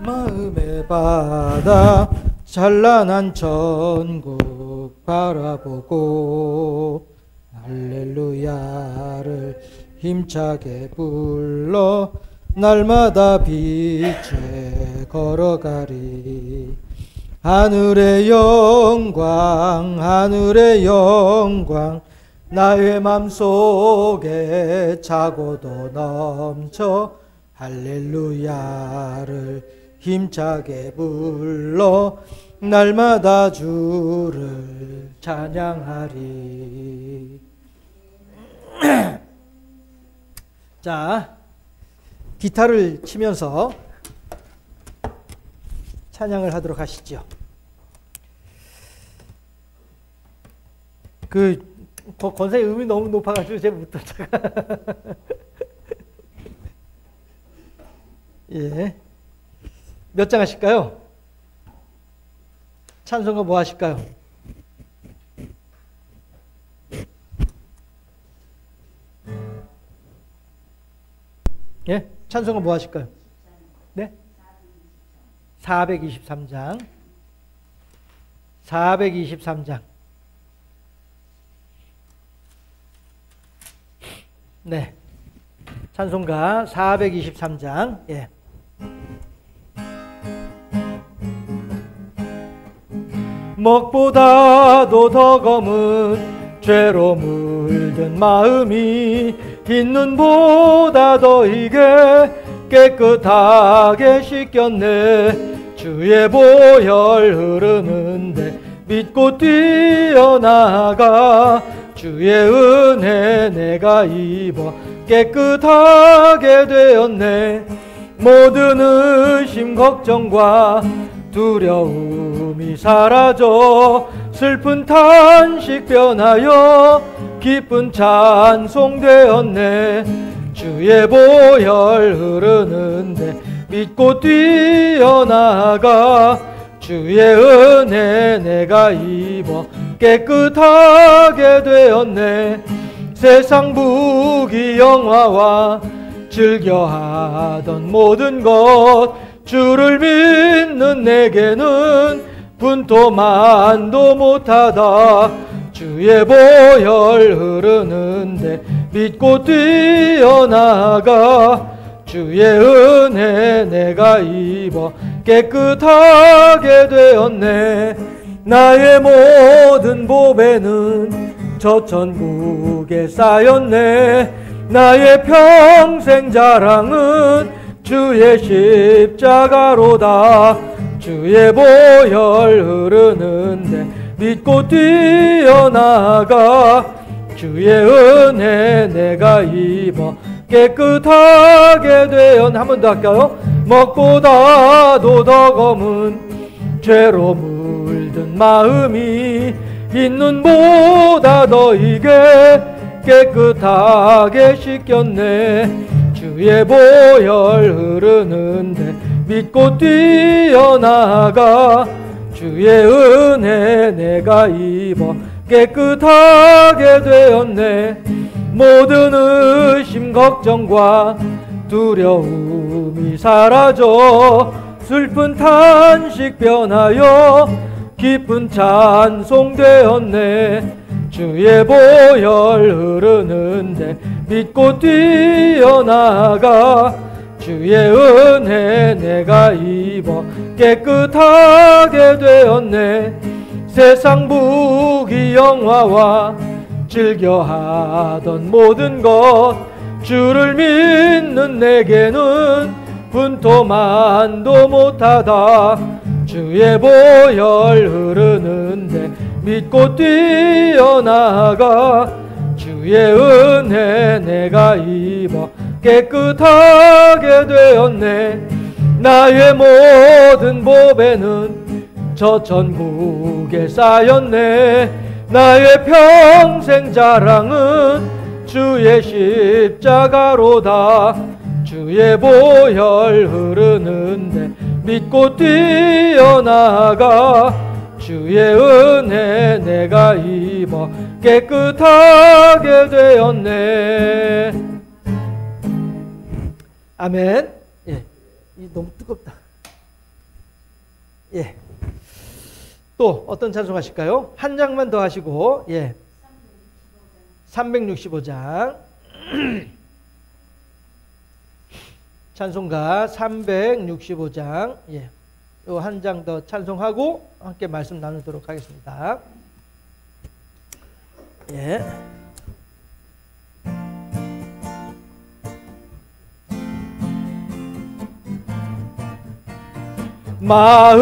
마음의 바다 찬란한 천국 바라보고 할렐루야를 힘차게 불러 날마다 빛에 걸어가리. 하늘의 영광 하늘의 영광 나의 맘속에 차고도 넘쳐 할렐루야를 힘차게 불러 날마다 주를 찬양하리. 자, 기타를 치면서 찬양을 하도록 하시죠. 권사의 음이 너무 높아가지고 제가 못 듣다가 예. 몇 장 하실까요? 찬송가 뭐 하실까요? 예? 찬송가 뭐 하실까요? 네? 423장. 423장. 네. 찬송가 423장. 예. 먹보다도 더 검은 죄로 물든 마음이 흰 눈보다 더 희게 깨끗하게 씻겼네. 주의 보혈 흐르는데 믿고 뛰어나가 주의 은혜 내가 입어 깨끗하게 되었네. 모든 의심 걱정과 두려움이 사라져 슬픈 탄식 변하여 기쁜 찬송 되었네. 주의 보혈 흐르는데 믿고 뛰어나가 주의 은혜 내가 입어 깨끗하게 되었네. 세상 부귀 영화와 즐겨하던 모든 것 주를 믿는 내게는 분토만도 못하다. 주의 보혈 흐르는데 믿고 뛰어나가 주의 은혜 내가 입어 깨끗하게 되었네. 나의 모든 보배는 저 천국에 쌓였네. 나의 평생 자랑은 주의 십자가로다. 주의 보혈 흐르는데 믿고 뛰어나가 주의 은혜 내가 입어 깨끗하게 되었네. 한 번 더 할까요? 먹보다도 더 검은 죄로 물든 마음이 흰 눈보다 더 희게 깨끗하게 씻겼네. 주의 보혈 흐르는데 믿고 뛰어나가 주의 은혜 내가 입어 깨끗하게 되었네. 모든 의심 걱정과 두려움이 사라져 슬픈 탄식 변하여 기쁜 찬송 되었네. 주의 보혈 흐르는데 믿고 뛰어나가 주의 은혜 내가 입어 깨끗하게 되었네. 세상 부귀 영화와 즐겨하던 모든 것 주를 믿는 내게는 분토만도 못하다. 주의 보혈 흐르는데 믿고 뛰어나가 주의 은혜 내가 입어 깨끗하게 되었네. 나의 모든 보배는 저 천국에 쌓였네. 나의 평생 자랑은 주의 십자가로다. 주의 보혈 흐르는데 믿고 뛰어나가 주의 은혜 내가 입어 깨끗하게 되었네. 아멘. 예, 이 너무 뜨겁다. 예. 또 어떤 찬송 하실까요? 한 장만 더 하시고, 예. 365장. 찬송가 365장. 예. 요 한 장 더 찬송하고 함께 말씀 나누도록 하겠습니다. 예.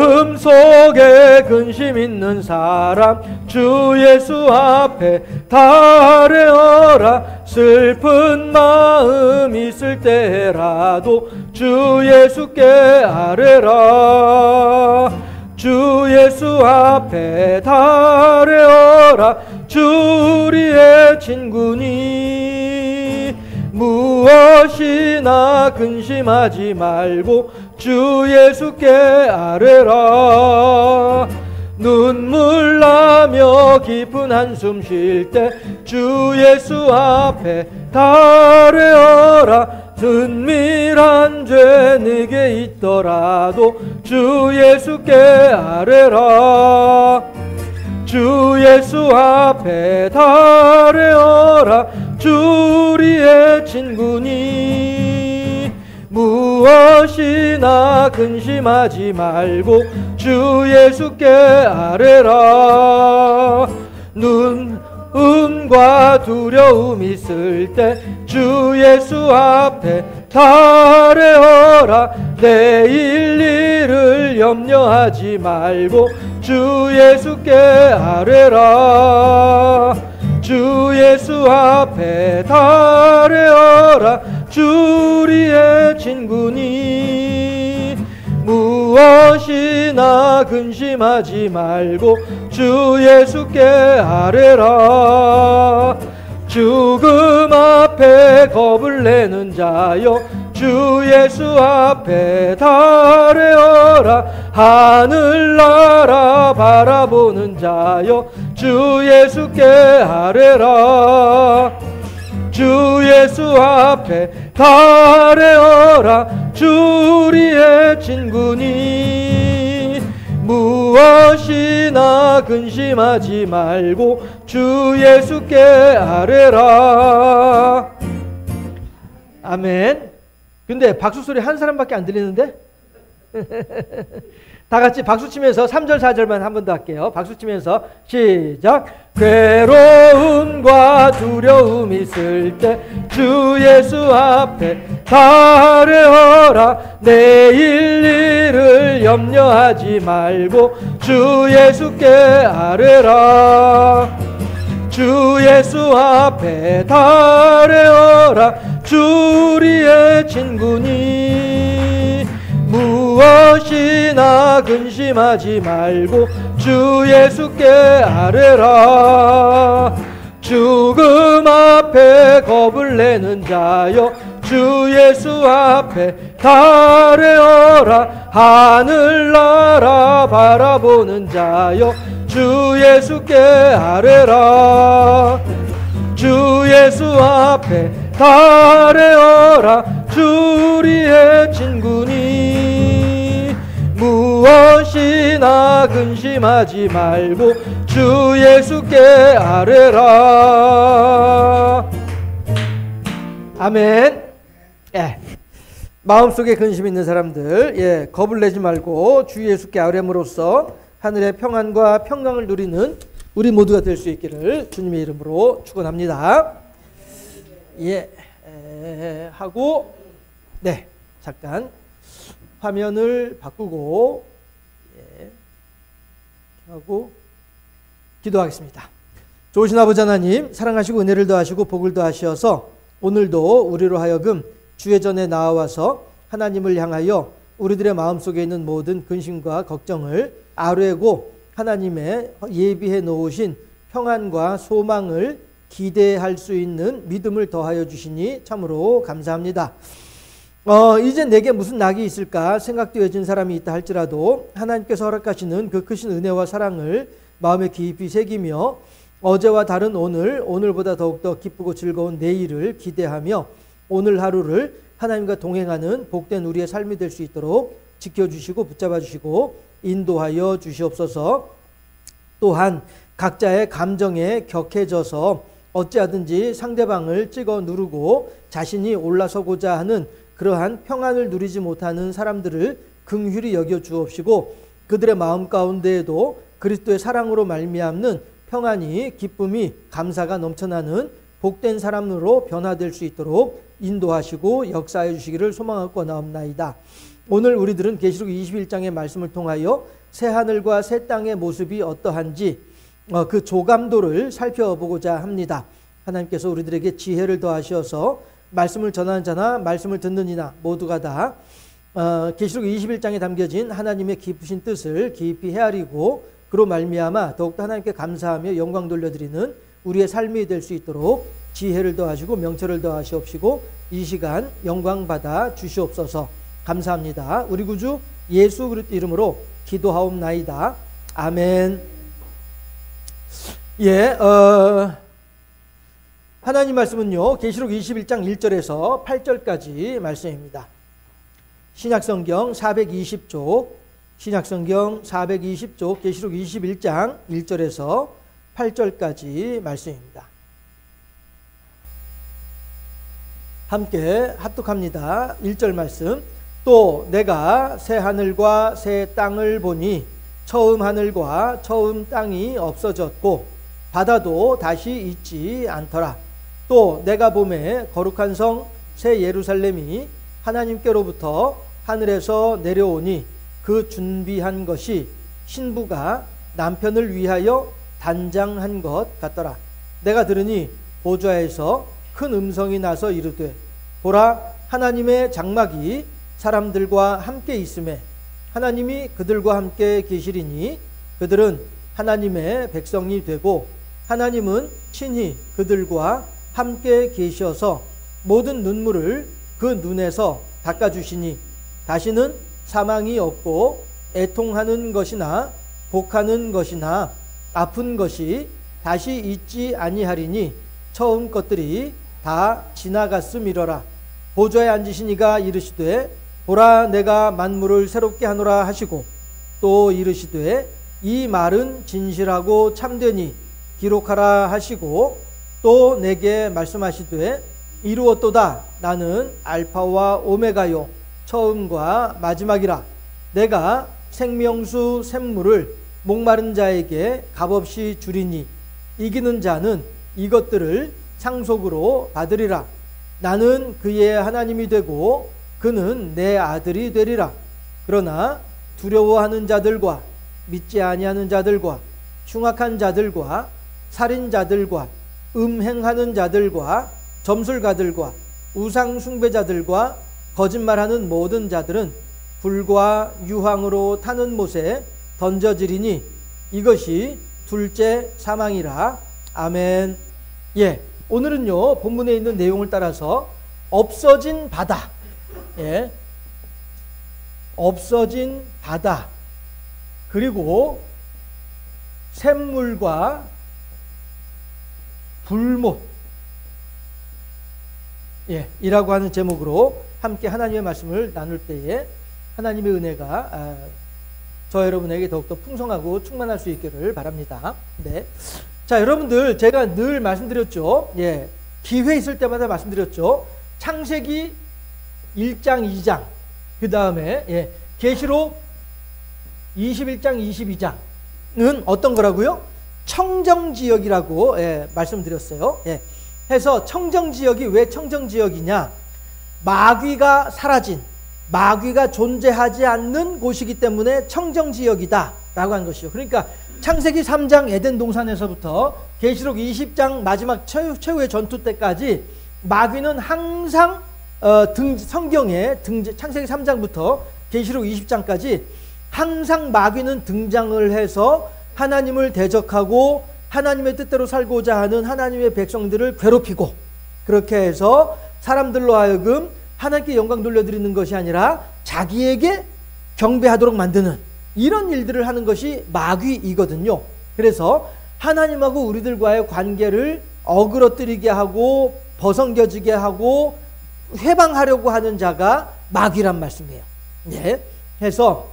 마음속에 근심 있는 사람 주 예수 앞에 다 아뢰어라. 슬픈 마음 있을 때라도 주 예수께 아뢰라. 주 예수 앞에 다 아뢰어라. 주 우리의 친구니 무엇이나 근심하지 말고 주 예수께 아뢰라. 눈물 나며 깊은 한숨 쉴 때 주 예수 앞에 다 아뢰어라. 은밀한 죄 네게 있더라도 주 예수께 아뢰라. 주 예수 앞에 다 아뢰어라. 주 우리의 친구니 무엇이나 근심하지 말고 주 예수께 아뢰라. 눈음과 두려움 있을 때 주 예수 앞에 다 아뢰어라. 내일 일을 염려하지 말고 주 예수께 아뢰라. 주 예수 앞에 다 아뢰어라. 주 우리의 친구니 무엇이나 근심하지 말고 주 예수께 아뢰라. 죽음 앞에 겁을 내는 자여 주 예수 앞에 다 아뢰어라. 하늘나라 바라보는 자여 주 예수께 아뢰라. 주 예수 앞에 다 아뢰어라. 주 우리의 친구니 무엇이나 근심하지 말고 주 예수께 아뢰라. 아멘. 근데 박수 소리 한 사람밖에 안 들리는데? 다 같이 박수 치면서 3절 4절만 한 번 더 할게요. 박수 치면서 시작. 괴로움과 두려움 있을 때 주 예수 앞에 다 아뢰어라. 내일 일을 염려하지 말고 주 예수께 아뢰라. 주 예수 앞에 다 아뢰어라. 주 우리의 친구니 무엇이나 근심하지 말고 주 예수께 아뢰라. 죽음 앞에 겁을 내는 자여 주 예수 앞에 다 아뢰어라. 하늘나라 바라보는 자여 주 예수께 아뢰라. 주 예수 앞에 다 아뢰어라. 주 우리의 친구니 무엇이나 근심하지 말고 주 예수께 아뢰라. 아멘. 예. 마음속에 근심 있는 사람들, 예, 겁을 내지 말고 주 예수께 아뢰므로써 하늘의 평안과 평강을 누리는 우리 모두가 될 수 있기를 주님의 이름으로 축원합니다. 예, 하고, 네, 잠깐 화면을 바꾸고, 예, 하고 기도하겠습니다. 좋으신 아버지 하나님, 사랑하시고 은혜를 더하시고 복을 더하셔서 오늘도 우리로 하여금 주의 전에 나와서 하나님을 향하여 우리들의 마음속에 있는 모든 근심과 걱정을 아뢰고 하나님의 예비해 놓으신 평안과 소망을 기대할 수 있는 믿음을 더하여 주시니 참으로 감사합니다. 이제 내게 무슨 낙이 있을까 생각되어진 사람이 있다 할지라도 하나님께서 허락하시는 그 크신 은혜와 사랑을 마음에 깊이 새기며 어제와 다른 오늘, 오늘보다 더욱더 기쁘고 즐거운 내일을 기대하며 오늘 하루를 하나님과 동행하는 복된 우리의 삶이 될 수 있도록 지켜주시고 붙잡아 주시고 인도하여 주시옵소서. 또한 각자의 감정에 격해져서 어찌하든지 상대방을 찍어 누르고 자신이 올라서고자 하는 그러한 평안을 누리지 못하는 사람들을 긍휼히 여겨 주옵시고 그들의 마음 가운데에도 그리스도의 사랑으로 말미암는 평안이 기쁨이 감사가 넘쳐나는 복된 사람으로 변화될 수 있도록 인도하시고 역사해 주시기를 소망하고 나옵나이다. 오늘 우리들은 계시록 21장의 말씀을 통하여 새하늘과 새 땅의 모습이 어떠한지 그 조감도를 살펴보고자 합니다. 하나님께서 우리들에게 지혜를 더하셔서 말씀을 전하는 자나 말씀을 듣는 이나 모두가 다 계시록 21장에 담겨진 하나님의 깊으신 뜻을 깊이 헤아리고 그로 말미암아 더욱더 하나님께 감사하며 영광 돌려드리는 우리의 삶이 될 수 있도록 지혜를 더하시고 명철을 더하시옵시고 이 시간 영광 받아 주시옵소서. 감사합니다. 우리 구주 예수 그리스도 이름으로 기도하옵나이다. 아멘. 하나님 말씀은요, 계시록 21장 1절에서 8절까지 말씀입니다. 신약성경 420쪽, 신약성경 420쪽, 계시록 21장 1절에서 8절까지 말씀입니다. 함께 합독합니다. 1절 말씀. 또 내가 새 하늘과 새 땅을 보니 처음 하늘과 처음 땅이 없어졌고 바다도 다시 있지 않더라. 또 내가 보매 거룩한 성 새 예루살렘이 하나님께로부터 하늘에서 내려오니 그 준비한 것이 신부가 남편을 위하여 단장한 것 같더라. 내가 들으니 보좌에서 큰 음성이 나서 이르되 보라 하나님의 장막이 사람들과 함께 있음에 하나님이 그들과 함께 계시리니 그들은 하나님의 백성이 되고 하나님은 친히 그들과 함께 계셔서 모든 눈물을 그 눈에서 닦아주시니 다시는 사망이 없고 애통하는 것이나 복하는 것이나 아픈 것이 다시 있지 아니하리니 처음 것들이 다 지나갔음이러라. 보좌에 앉으신 이가 이르시되 보라 내가 만물을 새롭게 하노라 하시고 또 이르시되 이 말은 진실하고 참되니 기록하라 하시고 또 내게 말씀하시되 이루었도다. 나는 알파와 오메가요 처음과 마지막이라. 내가 생명수 샘물을 목마른 자에게 값없이 주리니 이기는 자는 이것들을 상속으로 받으리라. 나는 그의 하나님이 되고 그는 내 아들이 되리라. 그러나 두려워하는 자들과 믿지 아니하는 자들과 흉악한 자들과 살인자들과 음행하는 자들과 점술가들과 우상 숭배자들과 거짓말하는 모든 자들은 불과 유황으로 타는 못에 던져지리니 이것이 둘째 사망이라. 아멘. 오늘은요 본문에 있는 내용을 따라서 없어진 바다, 없어진 바다 그리고 샘물과 불못 이라고 하는 제목으로 함께 하나님의 말씀을 나눌 때에 하나님의 은혜가 저 여러분에게 더욱더 풍성하고 충만할 수 있기를 바랍니다. 자, 여러분들 제가 늘 말씀드렸죠. 기회 있을 때마다 말씀드렸죠. 창세기 1장 2장 그 다음에 계시록 21장 22장은 어떤 거라고요? 청정지역이라고 말씀드렸어요. 해서 청정지역이 왜 청정지역이냐, 마귀가 사라진, 마귀가 존재하지 않는 곳이기 때문에 청정지역이다 라고 한 것이요. 그러니까 창세기 3장 에덴 동산에서부터 계시록 20장 마지막 최후의 전투 때까지 마귀는 항상 성경에 창세기 3장부터 계시록 20장까지 항상 마귀는 등장을 해서 하나님을 대적하고 하나님의 뜻대로 살고자 하는 하나님의 백성들을 괴롭히고, 그렇게 해서 사람들로 하여금 하나님께 영광 돌려드리는 것이 아니라 자기에게 경배하도록 만드는 이런 일들을 하는 것이 마귀이거든요. 그래서 하나님하고 우리들과의 관계를 어그러뜨리게 하고 벗어겨지게 하고 회방하려고 하는 자가 마귀란 말씀이에요. 해서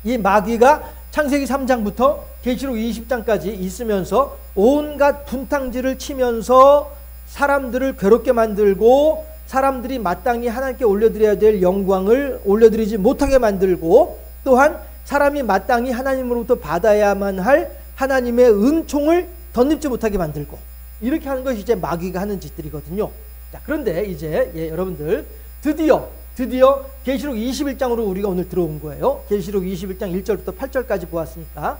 이 마귀가 창세기 3장부터 계시록 20장까지 있으면서 온갖 분탕질을 치면서 사람들을 괴롭게 만들고 사람들이 마땅히 하나님께 올려드려야 될 영광을 올려드리지 못하게 만들고 또한 사람이 마땅히 하나님으로부터 받아야만 할 하나님의 은총을 덧입지 못하게 만들고 이렇게 하는 것이 이제 마귀가 하는 짓들이거든요. 자, 그런데 이제 여러분들 드디어 계시록 21장으로 우리가 오늘 들어온 거예요. 계시록 21장 1절부터 8절까지 보았으니까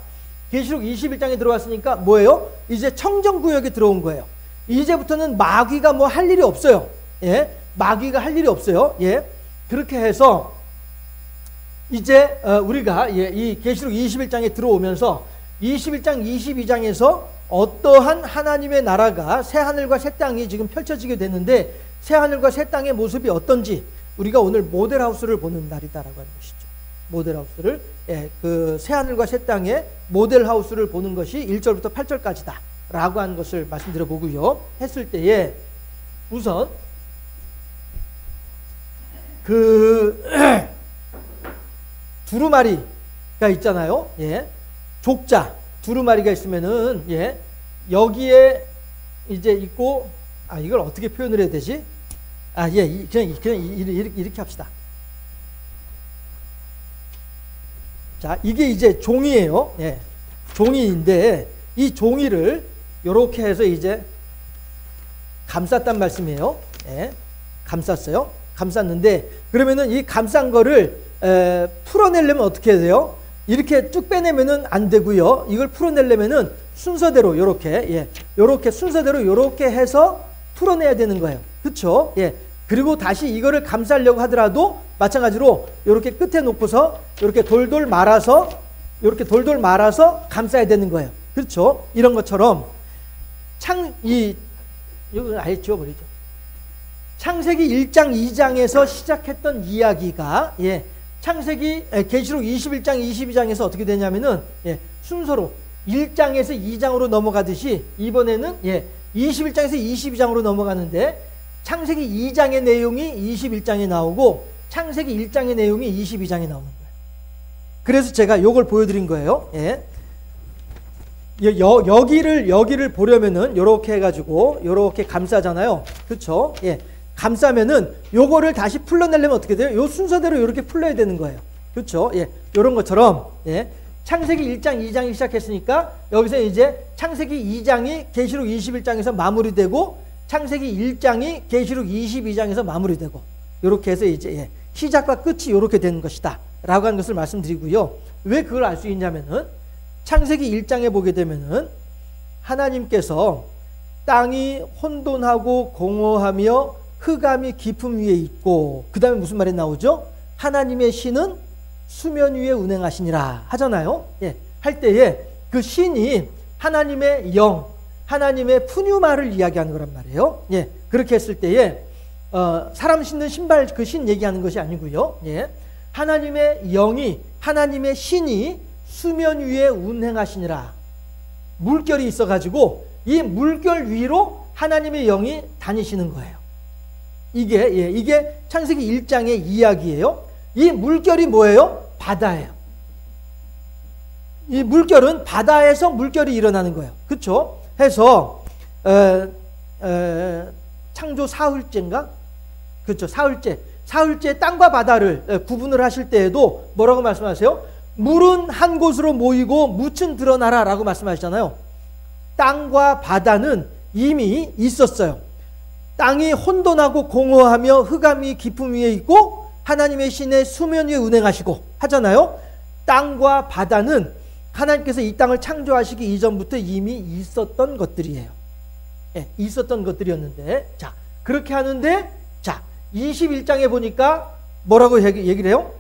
계시록 21장에 들어왔으니까 뭐예요? 이제 청정구역에 들어온 거예요. 이제부터는 마귀가 뭐 할 일이 없어요. 예, 마귀가 할 일이 없어요. 예, 그렇게 해서 이제 우리가 이 계시록 21장에 들어오면서 21장 22장에서 어떠한 하나님의 나라가 새하늘과 새 땅이 지금 펼쳐지게 되는데 새하늘과 새 땅의 모습이 어떤지 우리가 오늘 모델하우스를 보는 날이다라고 하는 것이죠. 모델하우스를 그 새하늘과 새 땅의 모델하우스를 보는 것이 1절부터 8절까지다 라고 하는 것을 말씀드려 보고요. 했을 때에 우선 그 두루마리가 있잖아요. 예. 족자 두루마리가 있으면은 여기에 이제 있고 이걸 어떻게 표현을 해야 되지? 그냥 이렇게 합시다. 자, 이게 이제 종이에요. 예. 종이인데 이 종이를 이렇게 해서 이제 감쌌단 말씀이에요. 예. 감쌌어요. 감쌌는데 그러면은 이 감싼 거를 풀어내려면 어떻게 해야 돼요? 이렇게 쭉 빼내면은 안 되고요. 이걸 풀어내려면은 순서대로 요렇게 요렇게 순서대로 요렇게 해서 풀어내야 되는 거예요. 그렇죠? 예. 그리고 다시 이거를 감싸려고 하더라도 마찬가지로 요렇게 끝에 놓고서 요렇게 돌돌 말아서 감싸야 되는 거예요. 그렇죠? 이런 것처럼 이거 아예 지워버리죠. 창세기 1장 2장에서 시작했던 이야기가 창세기 계시록 21장 22장에서 어떻게 되냐면은 순서로 1장에서 2장으로 넘어가듯이 이번에는 21장에서 22장으로 넘어가는데 창세기 2장의 내용이 21장에 나오고 창세기 1장의 내용이 22장에 나오는 거예요. 그래서 제가 요걸 보여드린 거예요. 여기를 보려면은 요렇게 해가지고 요렇게 감싸잖아요. 그렇죠? 감싸면은 요거를 다시 풀러내려면 어떻게 돼요? 요 순서대로 요렇게 풀러야 되는 거예요. 그렇죠? 요런 것처럼 창세기 1장 2장이 시작했으니까 여기서 이제 창세기 2장이 계시록 21장에서 마무리되고 창세기 1장이 계시록 22장에서 마무리되고 요렇게 해서 이제 시작과 끝이 요렇게 되는 것이다 라고 하는 것을 말씀드리고요. 왜 그걸 알 수 있냐면은 창세기 1장에 보게 되면은 하나님께서 땅이 혼돈하고 공허하며 흑암이 깊음 위에 있고 그 다음에 무슨 말이 나오죠? 하나님의 신은 수면 위에 운행하시니라 하잖아요. 할 때에 그 신이 하나님의 영, 하나님의 푸뉴마를 이야기하는 거란 말이에요. 그렇게 했을 때에 사람 신는 신발 그 신 얘기하는 것이 아니고요. 하나님의 영이 하나님의 신이 수면 위에 운행하시니라. 물결이 있어가지고 이 물결 위로 하나님의 영이 다니시는 거예요. 이게 창세기 1장의 이야기예요. 이 물결이 뭐예요? 바다예요. 이 물결은 바다에서 물결이 일어나는 거예요. 그렇죠? 해서 창조 사흘째인가? 그렇죠. 사흘째 땅과 바다를 구분을 하실 때에도 뭐라고 말씀하세요? 물은 한 곳으로 모이고 묻은 드러나라 라고 말씀하시잖아요. 땅과 바다는 이미 있었어요. 땅이 혼돈하고 공허하며 흑암이 깊음 위에 있고 하나님의 신의 수면 위에 운행하시고 하잖아요. 땅과 바다는 하나님께서 이 땅을 창조하시기 이전부터 이미 있었던 것들이에요. 있었던 것들이었는데 자 그렇게 하는데 자 21장에 보니까 뭐라고 얘기를 해요?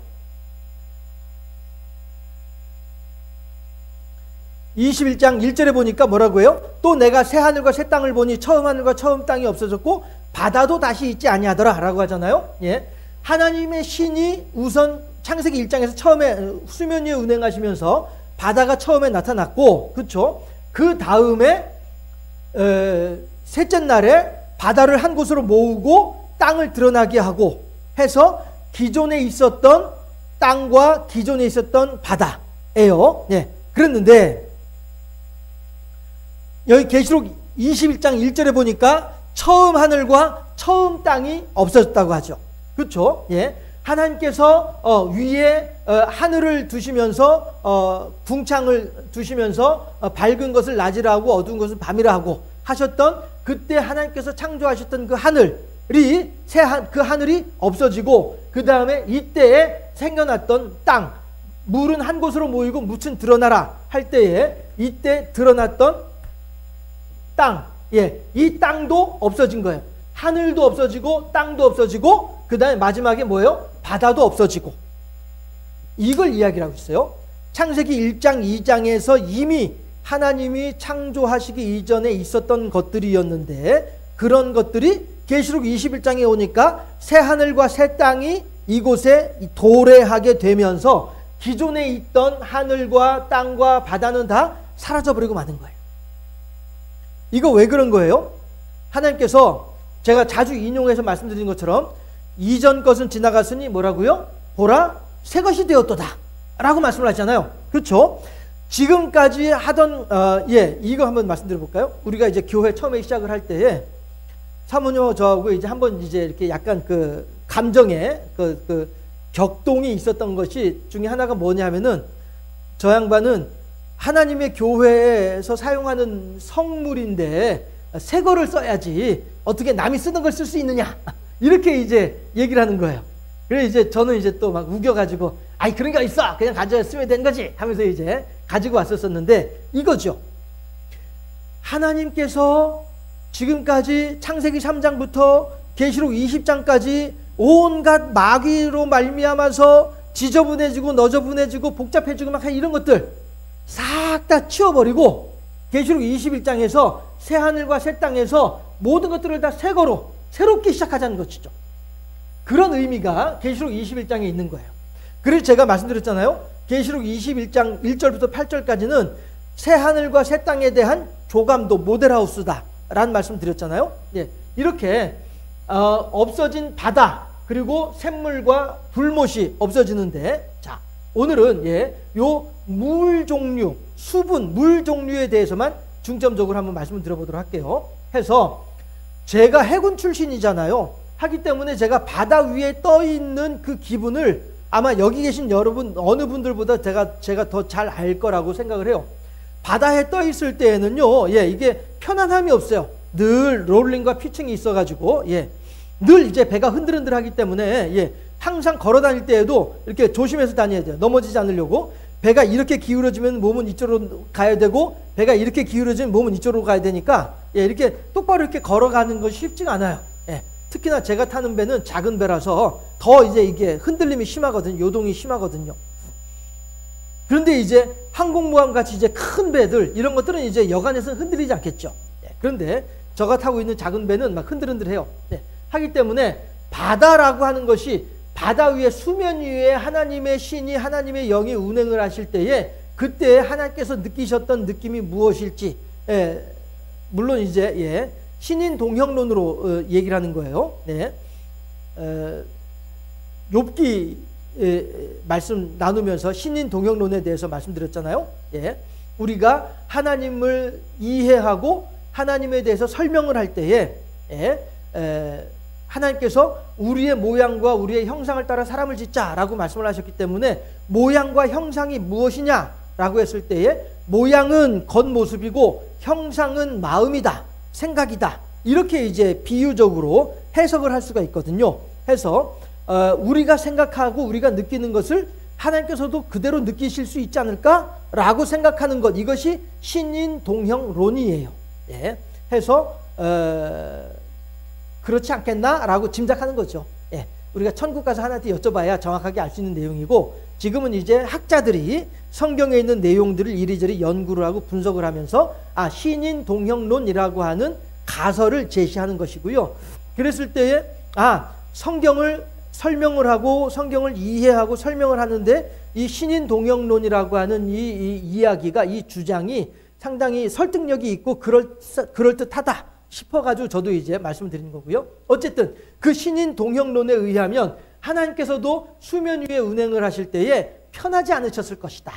21장 1절에 보니까 뭐라고 해요? 또 내가 새 하늘과 새 땅을 보니 처음 하늘과 처음 땅이 없어졌고 바다도 다시 있지 아니하더라 라고 하잖아요. 하나님의 신이 우선 창세기 1장에서 처음에 수면 위에 운행하시면서 바다가 처음에 나타났고 그렇죠? 그 다음에 셋째 날에 바다를 한 곳으로 모으고 땅을 드러나게 하고 해서 기존에 있었던 땅과 기존에 있었던 바다예요. 네. 그랬는데 여기 계시록 21장 1절에 보니까 처음 하늘과 처음 땅이 없어졌다고 하죠. 그렇죠? 예. 하나님께서 위에 하늘을 두시면서 궁창을 두시면서 밝은 것을 낮이라 하고 어두운 것을 밤이라 하고 하셨던 그때 하나님께서 창조하셨던 그 하늘이 그 하늘이 없어지고 그 다음에 이때에 생겨났던 땅, 물은 한 곳으로 모이고 묻은 드러나라 할 때에 이때 드러났던 땅, 예, 이 땅도 없어진 거예요. 하늘도 없어지고 땅도 없어지고 그 다음에 마지막에 뭐예요? 바다도 없어지고. 이걸 이야기를 하고 있어요. 창세기 1장 2장에서 이미 하나님이 창조하시기 이전에 있었던 것들이었는데 그런 것들이 계시록 21장에 오니까 새 하늘과 새 땅이 이곳에 도래하게 되면서 기존에 있던 하늘과 땅과 바다는 다 사라져버리고 마는 거예요. 이거 왜 그런 거예요? 하나님께서 제가 자주 인용해서 말씀드린 것처럼 이전 것은 지나갔으니 뭐라고요? 보라 새 것이 되었도다 라고 말씀을 하잖아요. 그렇죠? 지금까지 하던 이거 한번 말씀드려 볼까요? 우리가 이제 교회 처음에 시작을 할 때에 사모님하고 저하고 이제 한번 이제 이렇게 약간 그 감정에 그 격동이 있었던 것이 중에 하나가 뭐냐면은 저 양반은 하나님의 교회에서 사용하는 성물인데 새 거를 써야지 어떻게 남이 쓰는 걸 쓸 수 있느냐 이렇게 이제 얘기를 하는 거예요. 그래서 이제 저는 이제 또 막 우겨가지고 아이 그런 거 있어 그냥 가져와 쓰면 되는 거지 하면서 이제 가지고 왔었었는데 이거죠. 하나님께서 지금까지 창세기 3장부터 계시록 20장까지 온갖 마귀로 말미암아서 지저분해지고 너저분해지고 복잡해지고 막 이런 것들 싹 다 치워버리고 계시록 21장에서 새 하늘과 새 땅에서 모든 것들을 다 새 거로 새롭게 시작하자는 것이죠. 그런 의미가 계시록 21장에 있는 거예요. 그래서 제가 말씀드렸잖아요. 계시록 21장 1절부터 8절까지는 새 하늘과 새 땅에 대한 조감도 모델하우스다 라는 말씀 드렸잖아요. 예, 이렇게 없어진 바다 그리고 샘물과 불못이 없어지는데 자 오늘은 요 물 종류, 수분, 물 종류에 대해서만 중점적으로 한번 말씀을 드려보도록 할게요. 해서 제가 해군 출신이잖아요. 하기 때문에 제가 바다 위에 떠 있는 그 기분을 아마 여기 계신 여러분 어느 분들보다 제가 더 잘 알 거라고 생각을 해요. 바다에 떠 있을 때에는요, 이게 편안함이 없어요. 늘 롤링과 피칭이 있어가지고, 늘 이제 배가 흔들흔들하기 때문에, 항상 걸어 다닐 때에도 이렇게 조심해서 다녀야 돼요. 넘어지지 않으려고. 배가 이렇게 기울어지면 몸은 이쪽으로 가야 되고, 배가 이렇게 기울어지면 몸은 이쪽으로 가야 되니까, 이렇게 똑바로 이렇게 걸어가는 것이 쉽지가 않아요. 특히나 제가 타는 배는 작은 배라서 더 이제 이게 흔들림이 심하거든요. 요동이 심하거든요. 그런데 이제 항공모함 같이 이제 큰 배들 이런 것들은 이제 여간에서는 흔들리지 않겠죠. 그런데 제가 타고 있는 작은 배는 막 흔들흔들해요. 하기 때문에 바다라고 하는 것이 바다 위에 수면 위에 하나님의 신이 하나님의 영이 운행을 하실 때에 그때 하나님께서 느끼셨던 느낌이 무엇일지 물론 이제 신인 동형론으로 얘기를 하는 거예요. 욥기 말씀 나누면서 신인 동형론에 대해서 말씀드렸잖아요. 우리가 하나님을 이해하고 하나님에 대해서 설명을 할 때에 하나님께서 우리의 모양과 우리의 형상을 따라 사람을 짓자라고 말씀을 하셨기 때문에 모양과 형상이 무엇이냐라고 했을 때에 모양은 겉모습이고 형상은 마음이다, 생각이다. 이렇게 이제 비유적으로 해석을 할 수가 있거든요. 해서 우리가 생각하고 우리가 느끼는 것을 하나님께서도 그대로 느끼실 수 있지 않을까라고 생각하는 것, 이것이 신인 동형론이에요. 해서 그렇지 않겠나라고 짐작하는 거죠. 우리가 천국 가서 하나한테 여쭤봐야 정확하게 알 수 있는 내용이고, 지금은 이제 학자들이 성경에 있는 내용들을 이리저리 연구를 하고 분석을 하면서 신인 동형론이라고 하는 가설을 제시하는 것이고요. 그랬을 때에 성경을 설명을 하고 성경을 이해하고 설명을 하는데 이 신인 동형론이라고 하는 이 이야기가, 이 주장이 상당히 설득력이 있고 그럴듯하다 싶어가지고 저도 이제 말씀을 드리는 거고요. 어쨌든 그 신인 동형론에 의하면 하나님께서도 수면 위에 운행을 하실 때에 편하지 않으셨을 것이다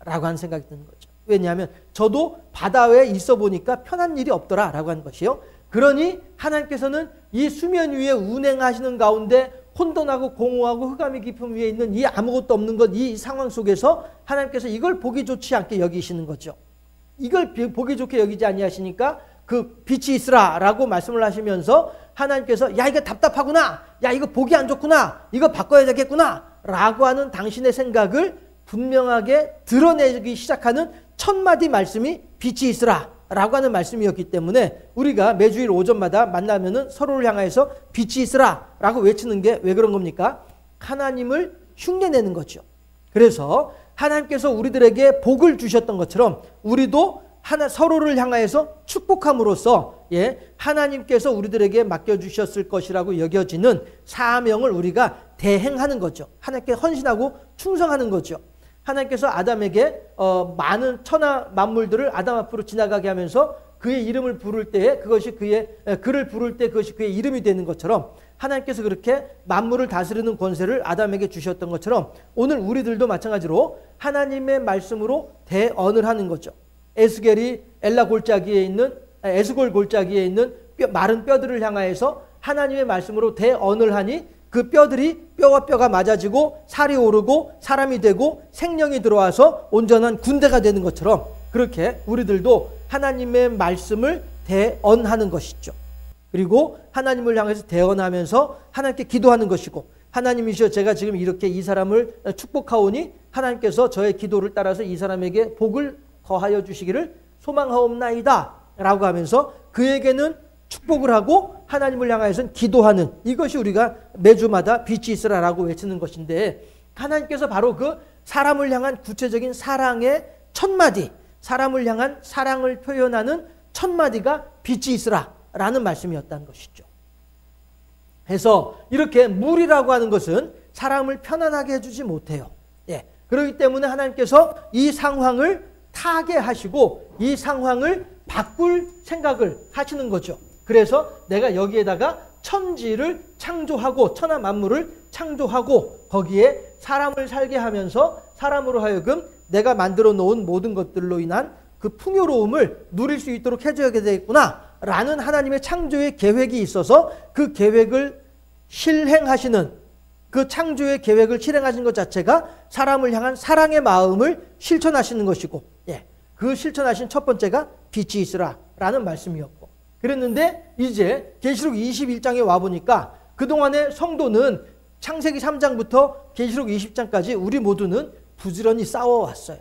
라고 하는 생각이 드는 거죠. 왜냐하면 저도 바다에 있어 보니까 편한 일이 없더라 라고 하는 것이요. 그러니 하나님께서는 이 수면 위에 운행하시는 가운데 혼돈하고 공허하고 흑암이 깊은 위에 있는 이 아무것도 없는 것, 이 상황 속에서 하나님께서 이걸 보기 좋지 않게 여기시는 거죠. 이걸 보기 좋게 여기지 아니하시니까 그 빛이 있으라 라고 말씀을 하시면서 하나님께서 야 이거 답답하구나, 야 이거 보기 안 좋구나, 이거 바꿔야 되겠구나 라고 하는 당신의 생각을 분명하게 드러내기 시작하는 첫 마디 말씀이 빛이 있으라 라고 하는 말씀이었기 때문에 우리가 매주일 오전마다 만나면은 서로를 향해서 빛이 있으라 라고 외치는 게 왜 그런 겁니까? 하나님을 흉내내는 거죠. 그래서 하나님께서 우리들에게 복을 주셨던 것처럼 우리도 서로를 향하여서 축복함으로써 하나님께서 우리들에게 맡겨주셨을 것이라고 여겨지는 사명을 우리가 대행하는 거죠. 하나님께 헌신하고 충성하는 거죠. 하나님께서 아담에게 많은 천하 만물들을 아담 앞으로 지나가게 하면서 그의 이름을 부를 때에 그것이 그를 부를 때 그것이 그의 이름이 되는 것처럼 하나님께서 그렇게 만물을 다스리는 권세를 아담에게 주셨던 것처럼 오늘 우리들도 마찬가지로 하나님의 말씀으로 대언을 하는 거죠. 에스겔이 에스골 골짜기에 있는 마른 뼈들을 향하여서 하나님의 말씀으로 대언을 하니 그 뼈들이 뼈와 뼈가 맞아지고 살이 오르고 사람이 되고 생명이 들어와서 온전한 군대가 되는 것처럼 그렇게 우리들도 하나님의 말씀을 대언하는 것이죠. 그리고 하나님을 향해서 대언하면서 하나님께 기도하는 것이고 하나님이시여 제가 지금 이렇게 이 사람을 축복하오니 하나님께서 저의 기도를 따라서 이 사람에게 복을 거하여 주시기를 소망하옵나이다 라고 하면서 그에게는 축복을 하고 하나님을 향해서는 기도하는 이것이 우리가 매주마다 빛이 있으라라고 외치는 것인데 하나님께서 바로 그 사람을 향한 구체적인 사랑의 첫 마디, 사람을 향한 사랑을 표현하는 첫 마디가 빛이 있으라라는 말씀이었다는 것이죠. 해서 이렇게 물이라고 하는 것은 사람을 편안하게 해주지 못해요. 그렇기 때문에 하나님께서 이 상황을 타개하시고 이 상황을 바꿀 생각을 하시는 거죠. 그래서 내가 여기에다가 천지를 창조하고 천하 만물을 창조하고 거기에 사람을 살게 하면서 사람으로 하여금 내가 만들어 놓은 모든 것들로 인한 그 풍요로움을 누릴 수 있도록 해줘야 되겠구나 라는 하나님의 창조의 계획이 있어서 그 계획을 실행하시는 그 창조의 계획을 실행하신 것 자체가 사람을 향한 사랑의 마음을 실천하시는 것이고 그 실천하신 첫 번째가 빛이 있으라라는 말씀이었고 그랬는데 이제 계시록 21장에 와보니까 그동안의 성도는 창세기 3장부터 계시록 20장까지 우리 모두는 부지런히 싸워왔어요.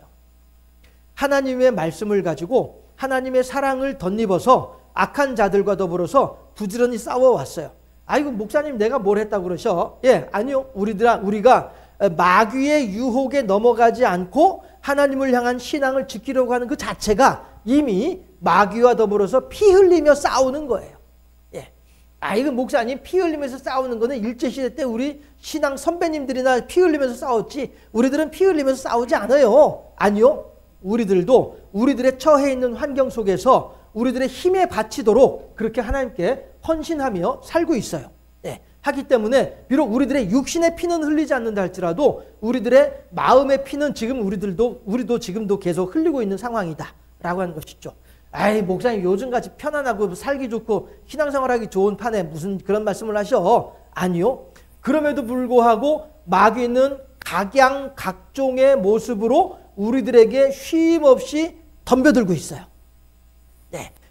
하나님의 말씀을 가지고 하나님의 사랑을 덧입어서 악한 자들과 더불어서 부지런히 싸워왔어요. 아이고 목사님 내가 뭘 했다고 그러셔? 아니요. 우리가 마귀의 유혹에 넘어가지 않고 하나님을 향한 신앙을 지키려고 하는 그 자체가 이미 마귀와 더불어서 피 흘리며 싸우는 거예요. 아이고 목사님 피 흘리면서 싸우는 거는 일제시대 때 우리 신앙 선배님들이나 피 흘리면서 싸웠지 우리들은 피 흘리면서 싸우지 않아요. 아니요. 우리들도 우리들의 처해 있는 환경 속에서 우리들의 힘에 바치도록 그렇게 하나님께 헌신하며 살고 있어요. 하기 때문에 비록 우리들의 육신의 피는 흘리지 않는다 할지라도 우리들의 마음의 피는 지금 우리도 지금도 계속 흘리고 있는 상황이다 라고 하는 것이죠. 아이 목사님 요즘같이 편안하고 살기 좋고 신앙생활하기 좋은 판에 무슨 그런 말씀을 하셔? 아니요. 그럼에도 불구하고 마귀는 각종의 모습으로 우리들에게 쉼 없이 덤벼들고 있어요.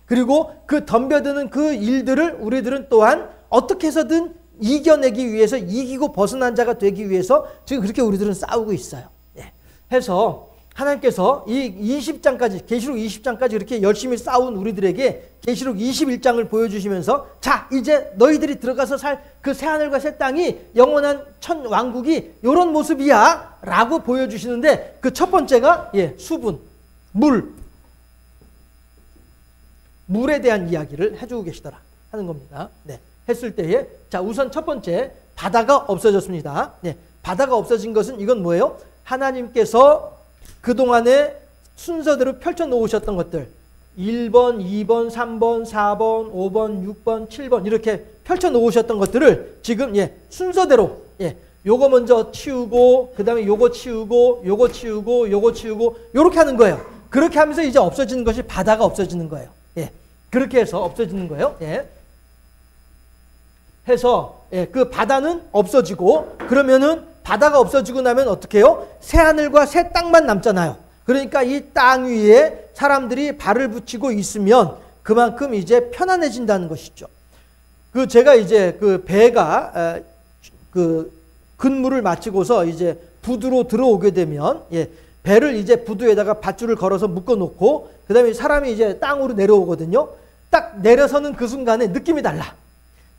그리고 그 덤벼드는 그 일들을 우리들은 또한 어떻게 해서든 이겨내기 위해서 이기고 벗어난 자가 되기 위해서 지금 그렇게 우리들은 싸우고 있어요. 해서 하나님께서 이 20장까지 계시록 20장까지 이렇게 열심히 싸운 우리들에게 계시록 21장을 보여주시면서 자 이제 너희들이 들어가서 살 그 새하늘과 새 땅이 영원한 천 왕국이 이런 모습이야 라고 보여주시는데 그 첫 번째가 수분, 물에 대한 이야기를 해주고 계시더라 하는 겁니다. 했을 때에 자 우선 첫 번째 바다가 없어졌습니다. 바다가 없어진 것은 이건 뭐예요? 하나님께서 그동안에 순서대로 펼쳐 놓으셨던 것들 1번, 2번, 3번, 4번, 5번, 6번, 7번 이렇게 펼쳐 놓으셨던 것들을 지금 순서대로 예. 요거 먼저 치우고 그다음에 요거 치우고 요거 치우고 요거 치우고 요렇게 하는 거예요. 그렇게 하면서 이제 없어지는 것이 바다가 없어지는 거예요. 예. 그렇게 해서 없어지는 거예요. 예. 해서 예, 그 바다는 없어지고 그러면은 바다가 없어지고 나면 어떻게 해요? 새 하늘과 새 땅만 남잖아요. 그러니까 이 땅 위에 사람들이 발을 붙이고 있으면 그만큼 이제 편안해진다는 것이죠. 그 제가 이제 그 배가 그 근무를 마치고서 이제 부두로 들어오게 되면 예, 배를 이제 부두에다가 밧줄을 걸어서 묶어 놓고 그다음에 사람이 이제 땅으로 내려오거든요. 딱 내려서는 그 순간에 느낌이 달라.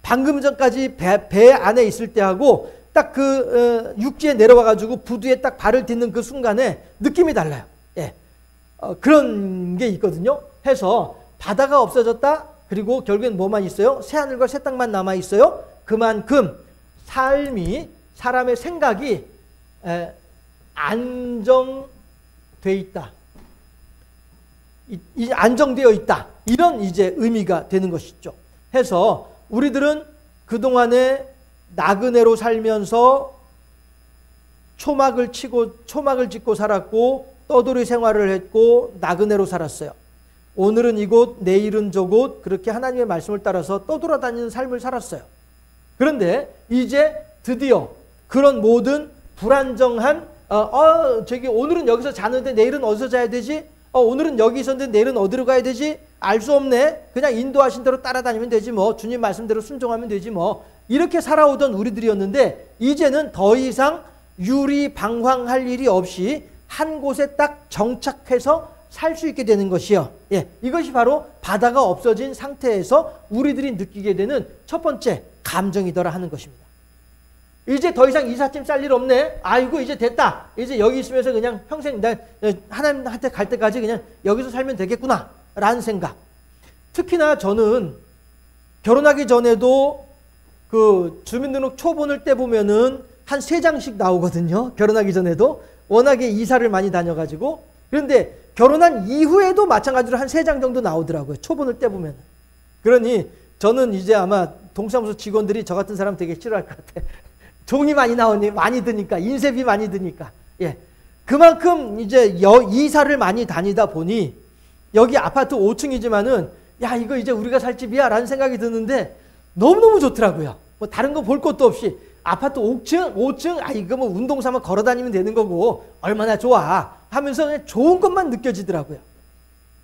방금 전까지 배 안에 있을 때하고 딱 그 육지에 내려와 가지고 부두에 딱 발을 딛는 그 순간에 느낌이 달라요. 예. 그런 게 있거든요. 해서 바다가 없어졌다. 그리고 결국엔 뭐만 있어요? 새 하늘과 새 땅만 남아 있어요. 그만큼 삶이 사람의 생각이 안정돼 있다. 안정되어 있다. 이런 이제 의미가 되는 것이죠. 해서 우리들은 그동안에 나그네로 살면서 초막을 짓고 살았고 떠돌이 생활을 했고 나그네로 살았어요. 오늘은 이곳 내일은 저곳 그렇게 하나님의 말씀을 따라서 떠돌아다니는 삶을 살았어요. 그런데 이제 드디어 그런 모든 불안정한 저기 오늘은 여기서 자는데 내일은 어디서 자야 되지? 오늘은 여기 있었는데 내일은 어디로 가야 되지? 알 수 없네. 그냥 인도하신 대로 따라다니면 되지 뭐. 주님 말씀대로 순종하면 되지 뭐. 이렇게 살아오던 우리들이었는데 이제는 더 이상 유리방황할 일이 없이 한 곳에 딱 정착해서 살 수 있게 되는 것이요. 예, 이것이 바로 바다가 없어진 상태에서 우리들이 느끼게 되는 첫 번째 감정이더라 하는 것입니다. 이제 더 이상 이삿짐 쌀 일 없네. 아이고 이제 됐다. 이제 여기 있으면서 그냥 평생 나 하나님한테 갈 때까지 그냥 여기서 살면 되겠구나 라는 생각. 특히나 저는 결혼하기 전에도 그 주민등록 초본을 떼보면은 한 3장씩 나오거든요. 결혼하기 전에도 워낙에 이사를 많이 다녀가지고. 그런데 결혼한 이후에도 마찬가지로 한 3장 정도 나오더라고요. 초본을 떼보면. 그러니 저는 이제 아마 동사무소 직원들이 저 같은 사람 되게 싫어할 것 같아. 종이 많이 나오니 많이 드니까 인쇄비 많이 드니까. 예. 그만큼 이제 이사를 많이 다니다 보니 여기 아파트 5층이지만은 야 이거 이제 우리가 살 집이야 라는 생각이 드는데 너무너무 좋더라고요. 뭐 다른 거 볼 것도 없이 아파트 5층 아 이거 뭐 운동 삼아 걸어 다니면 되는 거고 얼마나 좋아 하면서 그냥 좋은 것만 느껴지더라고요.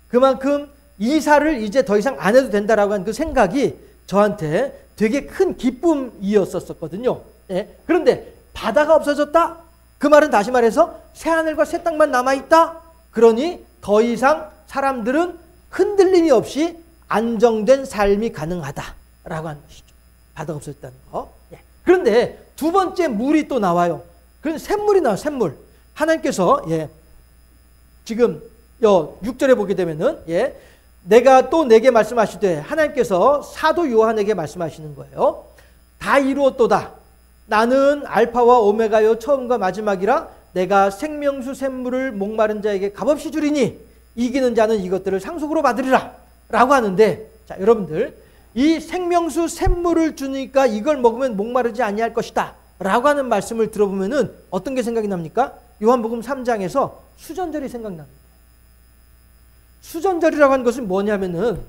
그만큼 이사를 이제 더 이상 안 해도 된다라고 한 그 생각이 저한테 되게 큰 기쁨이었었거든요. 예. 그런데 바다가 없어졌다? 그 말은 다시 말해서 새 하늘과 새 땅만 남아있다? 그러니 더 이상 사람들은 흔들림이 없이 안정된 삶이 가능하다라고 하는 것이죠. 바다가 없어졌다는 거. 예. 그런데 두 번째 물이 또 나와요. 그건 샘물이 나와요. 샘물. 하나님께서 예. 지금 6절에 보게 되면은 예. 내가 또 내게 말씀하시되 하나님께서 사도 요한에게 말씀하시는 거예요. 다 이루었도다. 나는 알파와 오메가요 처음과 마지막이라 내가 생명수 샘물을 목마른 자에게 값없이 주리니 이기는 자는 이것들을 상속으로 받으리라 라고 하는데 자 여러분들 이 생명수 샘물을 주니까 이걸 먹으면 목마르지 아니할 것이다 라고 하는 말씀을 들어보면은 어떤 게 생각이 납니까? 요한복음 3장에서 수전절이 생각납니다. 수전절이라고 하는 것은 뭐냐면은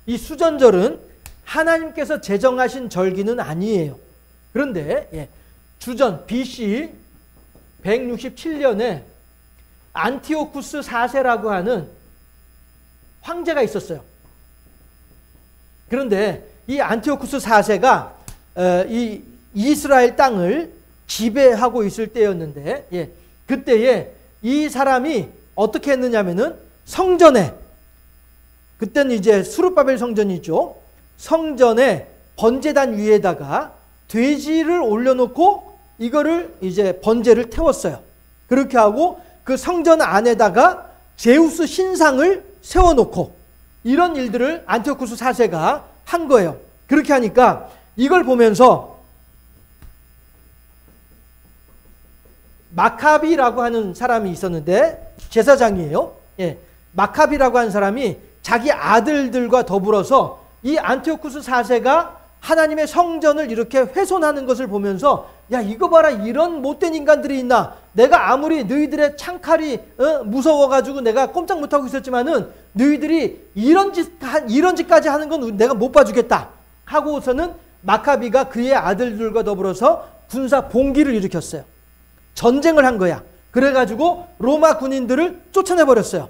이 수전절은 하나님께서 제정하신 절기는 아니에요. 그런데 예, 주전 BC 167년에 안티오쿠스 4세라고 하는 황제가 있었어요. 그런데 이 안티오쿠스 4세가 이 이스라엘 땅을 지배하고 있을 때였는데 예, 그때에 이 사람이 어떻게 했느냐면은 성전에 그때는 이제 수르바벨 성전이죠. 성전에 번제단 위에다가 돼지를 올려놓고 이거를 이제 번제를 태웠어요. 그렇게 하고 그 성전 안에다가 제우스 신상을 세워놓고 이런 일들을 안티오쿠스 4세가 한 거예요. 그렇게 하니까 이걸 보면서 마카비라고 하는 사람이 있었는데 제사장이에요. 예, 마카비라고 하는 사람이 자기 아들들과 더불어서 이 안티오쿠스 4세가 하나님의 성전을 이렇게 훼손하는 것을 보면서 야 이거 봐라 이런 못된 인간들이 있나 내가 아무리 너희들의 창칼이 무서워가지고 내가 꼼짝 못하고 있었지만은 너희들이 이런 짓까지 하는 건 내가 못 봐주겠다 하고서는 마카비가 그의 아들들과 더불어서 군사 봉기를 일으켰어요. 전쟁을 한 거야. 그래가지고 로마 군인들을 쫓아내버렸어요.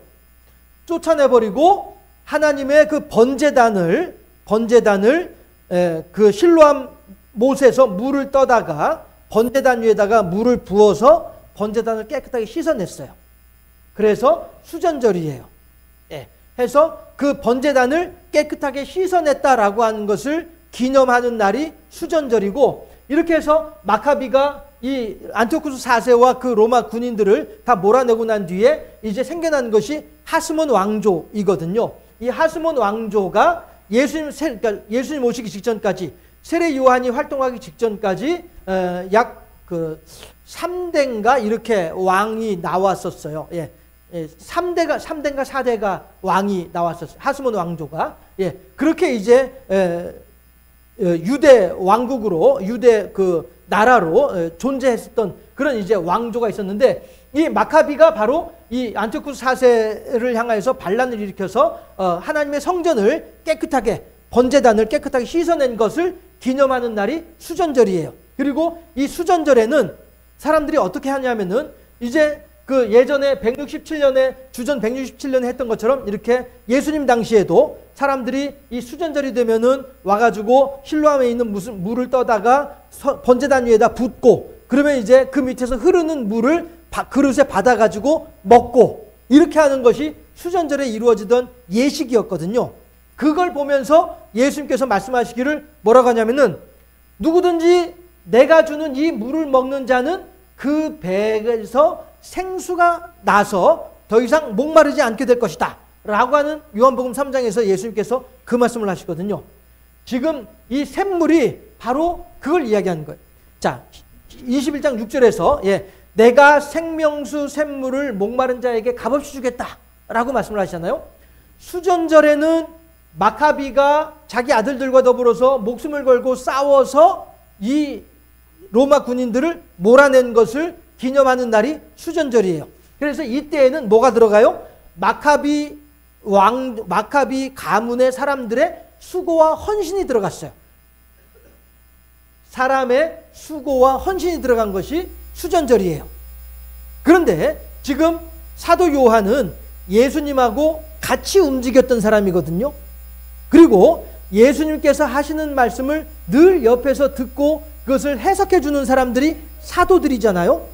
쫓아내버리고 하나님의 그 번제단을 그 실로암 못에서 물을 떠다가 번제단 위에다가 물을 부어서 번제단을 깨끗하게 씻어냈어요. 그래서 수전절이에요. 예. 해서 그 번제단을 깨끗하게 씻어냈다라고 하는 것을 기념하는 날이 수전절이고 이렇게 해서 마카비가 이 안티오쿠스 4세와 그 로마 군인들을 다 몰아내고 난 뒤에 이제 생겨난 것이 하스몬 왕조이거든요. 이 하스몬 왕조가 예수님 오시기 직전까지 세례 요한이 활동하기 직전까지 약 그 3대인가 이렇게 왕이 나왔었어요. 예. 3대인가 4대가 왕이 나왔었어요. 하스몬 왕조가. 예. 그렇게 이제 유대 왕국으로 유대 그 나라로 존재했었던 그런 이제 왕조가 있었는데 이 마카비가 바로 이 안티오쿠스 4세를 향하여서 반란을 일으켜서 하나님의 성전을 깨끗하게 번제단을 깨끗하게 씻어낸 것을 기념하는 날이 수전절이에요. 그리고 이 수전절에는 사람들이 어떻게 하냐면은 이제 그 예전에 167년에 주전 167년에 했던 것처럼 이렇게 예수님 당시에도 사람들이 이 수전절이 되면은 와가지고 실로암에 있는 무슨 물을 떠다가 번제단 위에다 붓고 그러면 이제 그 밑에서 흐르는 물을 그릇에 받아가지고 먹고 이렇게 하는 것이 수전절에 이루어지던 예식이었거든요. 그걸 보면서 예수님께서 말씀하시기를 뭐라고 하냐면은 누구든지 내가 주는 이 물을 먹는 자는 그 배에서 생수가 나서 더 이상 목마르지 않게 될 것이다 라고 하는 요한복음 3장에서 예수님께서 그 말씀을 하시거든요. 지금 이 샘물이 바로 그걸 이야기하는 거예요. 자, 21장 6절에서 내가 생명수 샘물을 목마른 자에게 값없이 주겠다 라고 말씀을 하시잖아요. 수전절에는 마카비가 자기 아들들과 더불어서 목숨을 걸고 싸워서 이 로마 군인들을 몰아낸 것을 기념하는 날이 수전절이에요. 그래서 이때에는 뭐가 들어가요? 마카비 가문의 사람들의 수고와 헌신이 들어갔어요. 사람의 수고와 헌신이 들어간 것이 수전절이에요. 그런데 지금 사도 요한은 예수님하고 같이 움직였던 사람이거든요. 그리고 예수님께서 하시는 말씀을 늘 옆에서 듣고 그것을 해석해 주는 사람들이 사도들이잖아요.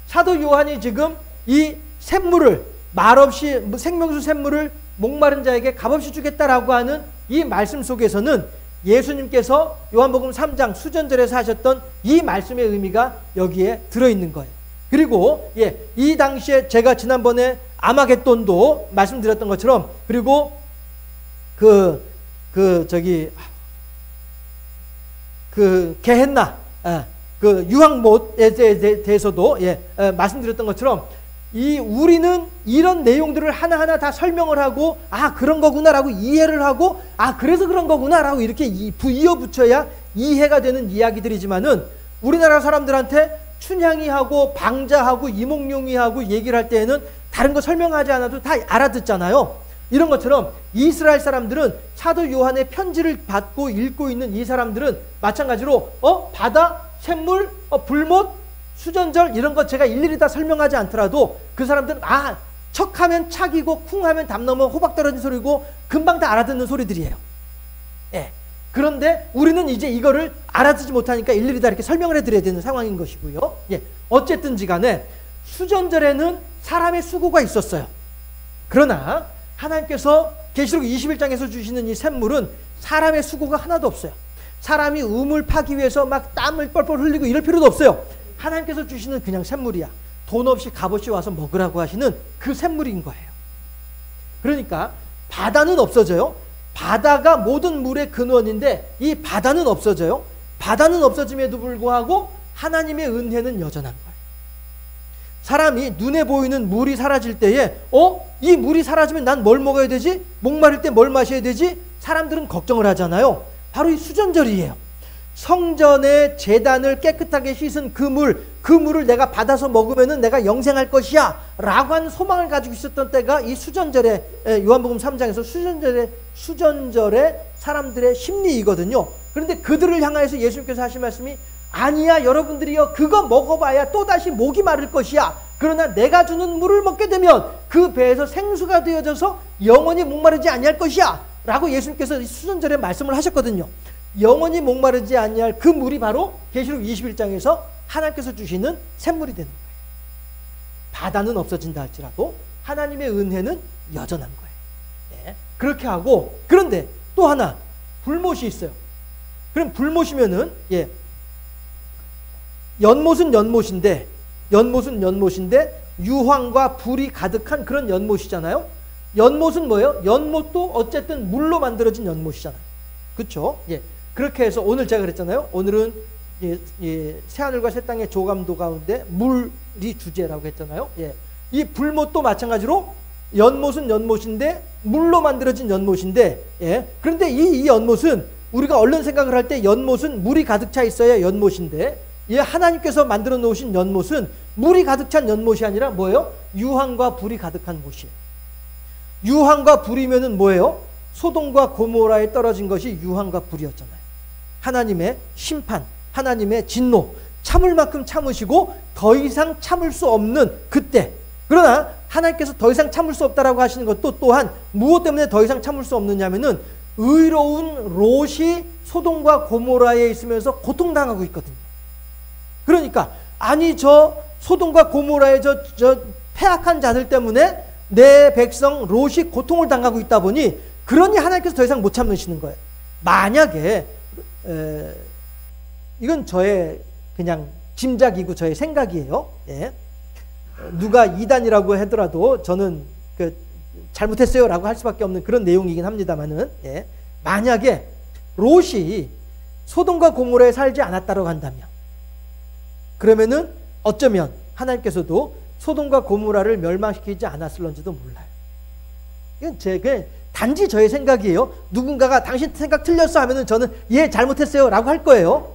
사도 요한이 지금 이 샘물을 말없이 생명수 샘물을 목마른 자에게 값없이 주겠다라고 하는 이 말씀 속에서는 예수님께서 요한복음 3장 수전절에서 하셨던 이 말씀의 의미가 여기에 들어있는 거예요. 그리고 이 당시에 제가 지난번에 아마겟돈도 말씀드렸던 것처럼 그리고 그 게헨나 그 유황못에 대해서도 말씀드렸던 것처럼 우리는 이런 내용들을 하나하나 다 설명을 하고 그런 거구나라고 이해를 하고 그래서 그런 거구나라고 이렇게 이어붙여야 이해가 되는 이야기들이지만은 우리나라 사람들한테 춘향이하고 방자하고 이몽룡이하고 얘기를 할 때에는 다른 거 설명하지 않아도 다 알아듣잖아요. 이런 것처럼 이스라엘 사람들은 사도 요한의 편지를 받고 읽고 있는 이 사람들은 마찬가지로 바다, 샘물, 불못, 수전절 이런 것 제가 일일이 다 설명하지 않더라도 그 사람들은 척하면 착이고 쿵하면 담 넘어 호박 떨어진 소리고 금방 다 알아듣는 소리들이에요. 그런데 우리는 이제 이거를 알아듣지 못하니까 일일이 다 이렇게 설명을 해드려야 되는 상황인 것이고요. 어쨌든지 간에 수전절에는 사람의 수고가 있었어요. 그러나 하나님께서 계시록 21장에서 주시는 이 샘물은 사람의 수고가 하나도 없어요. 사람이 우물 파기 위해서 막 땀을 뻘뻘 흘리고 이럴 필요도 없어요. 하나님께서 주시는 그냥 샘물이야. 돈 없이 값없이 와서 먹으라고 하시는 그 샘물인 거예요. 그러니까 바다는 없어져요. 바다가 모든 물의 근원인데 이 바다는 없어져요. 바다는 없어짐에도 불구하고 하나님의 은혜는 여전한 거예요. 사람이 눈에 보이는 물이 사라질 때에 이 물이 사라지면 난 뭘 먹어야 되지? 목마를 때 뭘 마셔야 되지? 사람들은 걱정을 하잖아요. 바로 이 수전절이에요. 성전의 제단을 깨끗하게 씻은 그 물을 내가 받아서 먹으면은 내가 영생할 것이야 라고 하는 소망을 가지고 있었던 때가 이 수전절에, 요한복음 3장에서 수전절의 사람들의 심리이거든요. 그런데 그들을 향하여서 예수님께서 하신 말씀이 아니야, 여러분들이요, 그거 먹어봐야 또다시 목이 마를 것이야. 그러나 내가 주는 물을 먹게 되면 그 배에서 생수가 되어져서 영원히 목마르지 아니할 것이야 라고 예수님께서 이 수전절에 말씀을 하셨거든요. 영원히 목마르지 아니할 그 물이 바로 계시록 21장에서 하나님께서 주시는 샘물이 되는 거예요. 바다는 없어진다 할지라도 하나님의 은혜는 여전한 거예요. 네. 그렇게 하고, 그런데 또 하나 불못이 있어요. 그럼 불못이면은 연못은 연못인데 유황과 불이 가득한 그런 연못이잖아요. 연못은 뭐예요? 연못도 어쨌든 물로 만들어진 연못이잖아요. 그렇죠? 그렇게 해서 오늘 제가 그랬잖아요. 오늘은 새하늘과 새 땅의 조감도 가운데 물이 주제라고 했잖아요. 이 불못도 마찬가지로 연못은 연못인데 물로 만들어진 연못인데, 그런데 이 연못은 우리가 얼른 생각을 할 때 연못은 물이 가득 차 있어야 연못인데, 하나님께서 만들어 놓으신 연못은 물이 가득 찬 연못이 아니라 뭐예요? 유황과 불이 가득한 못이에요. 유황과 불이면은 뭐예요? 소돔과 고모라에 떨어진 것이 유황과 불이었잖아요. 하나님의 심판, 하나님의 진노, 참을 만큼 참으시고 더 이상 참을 수 없는 그때, 그러나 하나님께서 더 이상 참을 수 없다라고 하시는 것도 또한 무엇 때문에 더 이상 참을 수 없느냐면은 의로운 롯이 소돔과 고모라에 있으면서 고통당하고 있거든요. 그러니까 아니 저 소돔과 고모라의 저 패악한 자들 때문에 내 백성 롯이 고통을 당하고 있다 보니, 그러니 하나님께서 더 이상 못 참으시는 거예요. 만약에 이건 저의 그냥 짐작이고 저의 생각이에요. 누가 이단이라고 하더라도 저는 잘못했어요 라고 할 수밖에 없는 그런 내용이긴 합니다만은, 만약에 롯이 소돔과 고모라에 살지 않았다고 한다면, 그러면은 어쩌면 하나님께서도 소돔과 고모라를 멸망시키지 않았을런지도 몰라요. 이건 단지 저의 생각이에요. 누군가가 당신 생각 틀렸어 하면은 저는 잘못했어요 라고 할 거예요.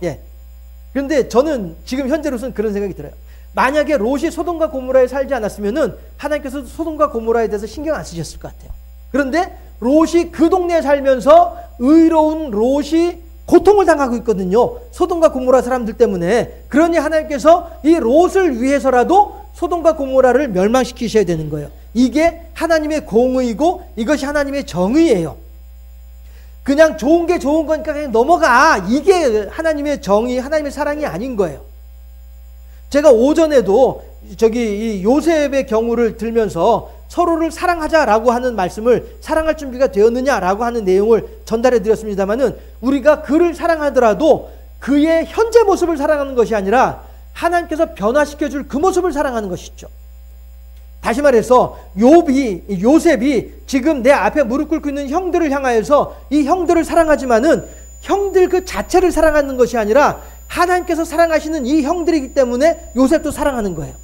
그런데 저는 지금 현재로서는 그런 생각이 들어요. 만약에 롯이 소돔과 고모라에 살지 않았으면은 하나님께서 소돔과 고모라에 대해서 신경 안 쓰셨을 것 같아요. 그런데 롯이 그 동네에 살면서 의로운 롯이 고통을 당하고 있거든요. 소돔과 고모라 사람들 때문에. 그러니 하나님께서 이 롯을 위해서라도 소돔과 고모라를 멸망시키셔야 되는 거예요. 이게 하나님의 공의고 이것이 하나님의 정의예요. 그냥 좋은 게 좋은 거니까 그냥 넘어가, 이게 하나님의 정의, 하나님의 사랑이 아닌 거예요. 제가 오전에도 이 요셉의 경우를 들면서 서로를 사랑하자라고 하는 말씀을, 사랑할 준비가 되었느냐라고 하는 내용을 전달해 드렸습니다만은, 우리가 그를 사랑하더라도 그의 현재 모습을 사랑하는 것이 아니라 하나님께서 변화시켜 줄 그 모습을 사랑하는 것이죠. 다시 말해서 요셉이 지금 내 앞에 무릎 꿇고 있는 형들을 향하여서 이 형들을 사랑하지만은 형들 그 자체를 사랑하는 것이 아니라 하나님께서 사랑하시는 이 형들이기 때문에 요셉도 사랑하는 거예요.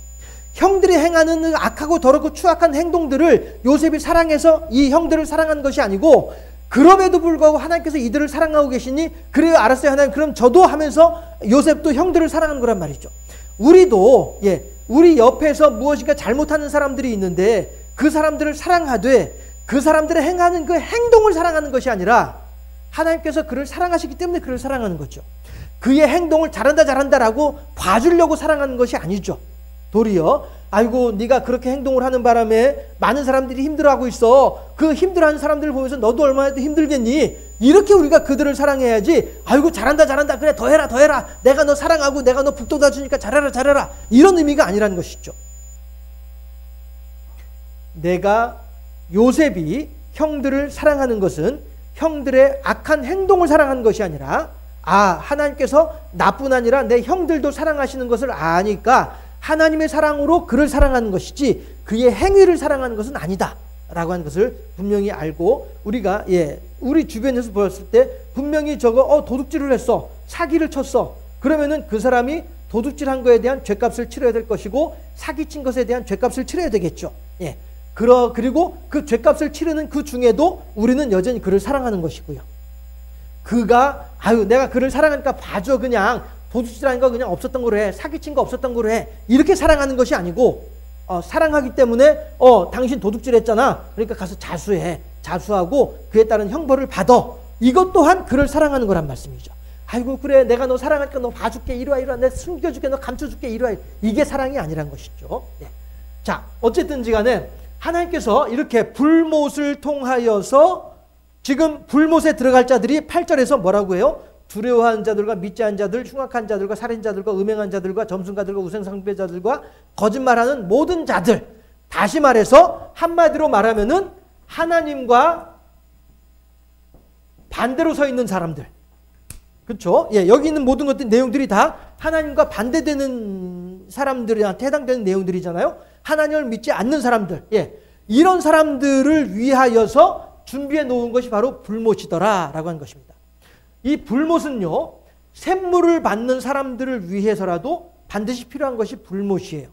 형들이 행하는 악하고 더럽고 추악한 행동들을 요셉이 사랑해서 이 형들을 사랑하는 것이 아니고, 그럼에도 불구하고 하나님께서 이들을 사랑하고 계시니 그래요, 알았어요 하나님, 그럼 저도 하면서 요셉도 형들을 사랑하는 거란 말이죠. 우리도 우리 옆에서 무엇인가 잘못하는 사람들이 있는데 그 사람들을 사랑하되 그 사람들의 행하는 그 행동을 사랑하는 것이 아니라 하나님께서 그를 사랑하시기 때문에 그를 사랑하는 거죠. 그의 행동을 잘한다라고 봐주려고 사랑하는 것이 아니죠. 도리어 아이고 네가 그렇게 행동을 하는 바람에 많은 사람들이 힘들어하고 있어. 그 힘들어하는 사람들을 보면서 너도 얼마나 힘들겠니? 이렇게 우리가 그들을 사랑해야지. 아이고 잘한다 그래 더 해라 내가 너 사랑하고 내가 너 북돋아 주니까 잘해라 이런 의미가 아니라는 것이죠. 내가 요셉이 형들을 사랑하는 것은 형들의 악한 행동을 사랑하는 것이 아니라 하나님께서 나뿐 아니라 내 형들도 사랑하시는 것을 아니까 하나님의 사랑으로 그를 사랑하는 것이지 그의 행위를 사랑하는 것은 아니다 라고 하는 것을 분명히 알고, 우리가 우리 주변에서 보았을 때 분명히 저거 도둑질을 했어, 사기를 쳤어, 그러면은 그 사람이 도둑질한 거에 대한 죗값을 치러야 될 것이고 사기친 것에 대한 죗값을 치러야 되겠죠. 예. 그리고 그 죗값을 치르는 그 중에도 우리는 여전히 그를 사랑하는 것이고요. 그가 내가 그를 사랑하니까 봐줘, 그냥 도둑질한 거 그냥 없었던 거로 해, 사기친 거 없었던 거로 해, 이렇게 사랑하는 것이 아니고 사랑하기 때문에 당신 도둑질했잖아, 그러니까 가서 자수해, 자수하고 그에 따른 형벌을 받아. 이것 또한 그를 사랑하는 거란 말씀이죠. 아이고 그래, 내가 너 사랑하니까 너 봐줄게, 이리와 내가 숨겨줄게, 너 감춰줄게, 이리와. 이게 사랑이 아니란 것이죠. 네. 자, 어쨌든지 간에 하나님께서 이렇게 불못을 통하여서 지금 불못에 들어갈 자들이 8절에서 뭐라고 해요? 두려워하는 자들과 믿지 않은 자들, 흉악한 자들과 살인자들과 음행한 자들과 점순가들과 우상숭배자들과 거짓말하는 모든 자들. 다시 말해서 한마디로 말하면은 하나님과 반대로 서 있는 사람들. 그렇죠? 예, 여기 있는 모든 것들 내용들이 다 하나님과 반대되는 사람들한테 해당되는 내용들이잖아요. 하나님을 믿지 않는 사람들. 예. 이런 사람들을 위하여서 준비해 놓은 것이 바로 불못이더라라고 한 것입니다. 이 불못은요, 샘물을 받는 사람들을 위해서라도 반드시 필요한 것이 불못이에요.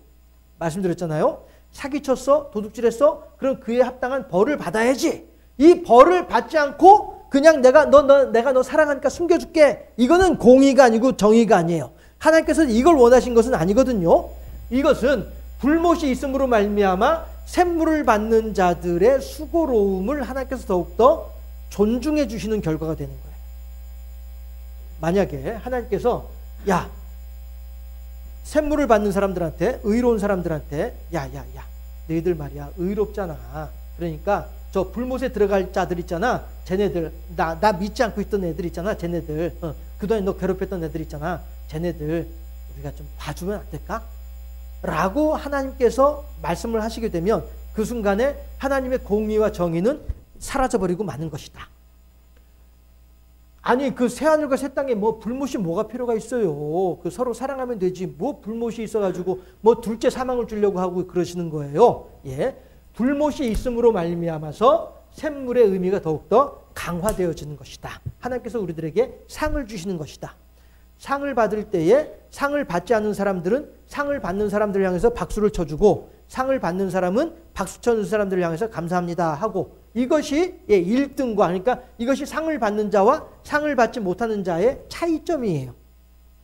말씀드렸잖아요. 사기쳤어, 도둑질했어, 그럼 그에 합당한 벌을 받아야지. 이 벌을 받지 않고 그냥 내가 너 사랑하니까 숨겨줄게, 이거는 공의가 아니고 정의가 아니에요. 하나님께서 이걸 원하신 것은 아니거든요. 이것은 불못이 있음으로 말미암아 샘물을 받는 자들의 수고로움을 하나님께서 더욱더 존중해 주시는 결과가 되는 거예요. 만약에 하나님께서 샘물을 받는 사람들한테, 의로운 사람들한테 너희들 말이야 의롭잖아, 그러니까 저 불못에 들어갈 자들 있잖아, 쟤네들 나 믿지 않고 있던 애들 있잖아, 쟤네들 그동안 너 괴롭혔던 애들 있잖아, 쟤네들 우리가 좀 봐주면 안 될까? 라고 하나님께서 말씀을 하시게 되면 그 순간에 하나님의 공의와 정의는 사라져버리고 마는 것이다. 아니 그 새하늘과 새 땅에 뭐 불못이 뭐가 필요가 있어요. 그 서로 사랑하면 되지, 뭐 불못이 있어가지고 뭐 둘째 사망을 주려고 하고 그러시는 거예요. 예, 불못이 있음으로 말미암아서 샘물의 의미가 더욱더 강화되어지는 것이다. 하나님께서 우리들에게 상을 주시는 것이다. 상을 받을 때에 상을 받지 않는 사람들은 상을 받는 사람들을 향해서 박수를 쳐주고, 상을 받는 사람은 박수 쳐주는 사람들을 향해서 감사합니다 하고, 이것이 1등과, 그러니까 이것이 상을 받는 자와 상을 받지 못하는 자의 차이점이에요.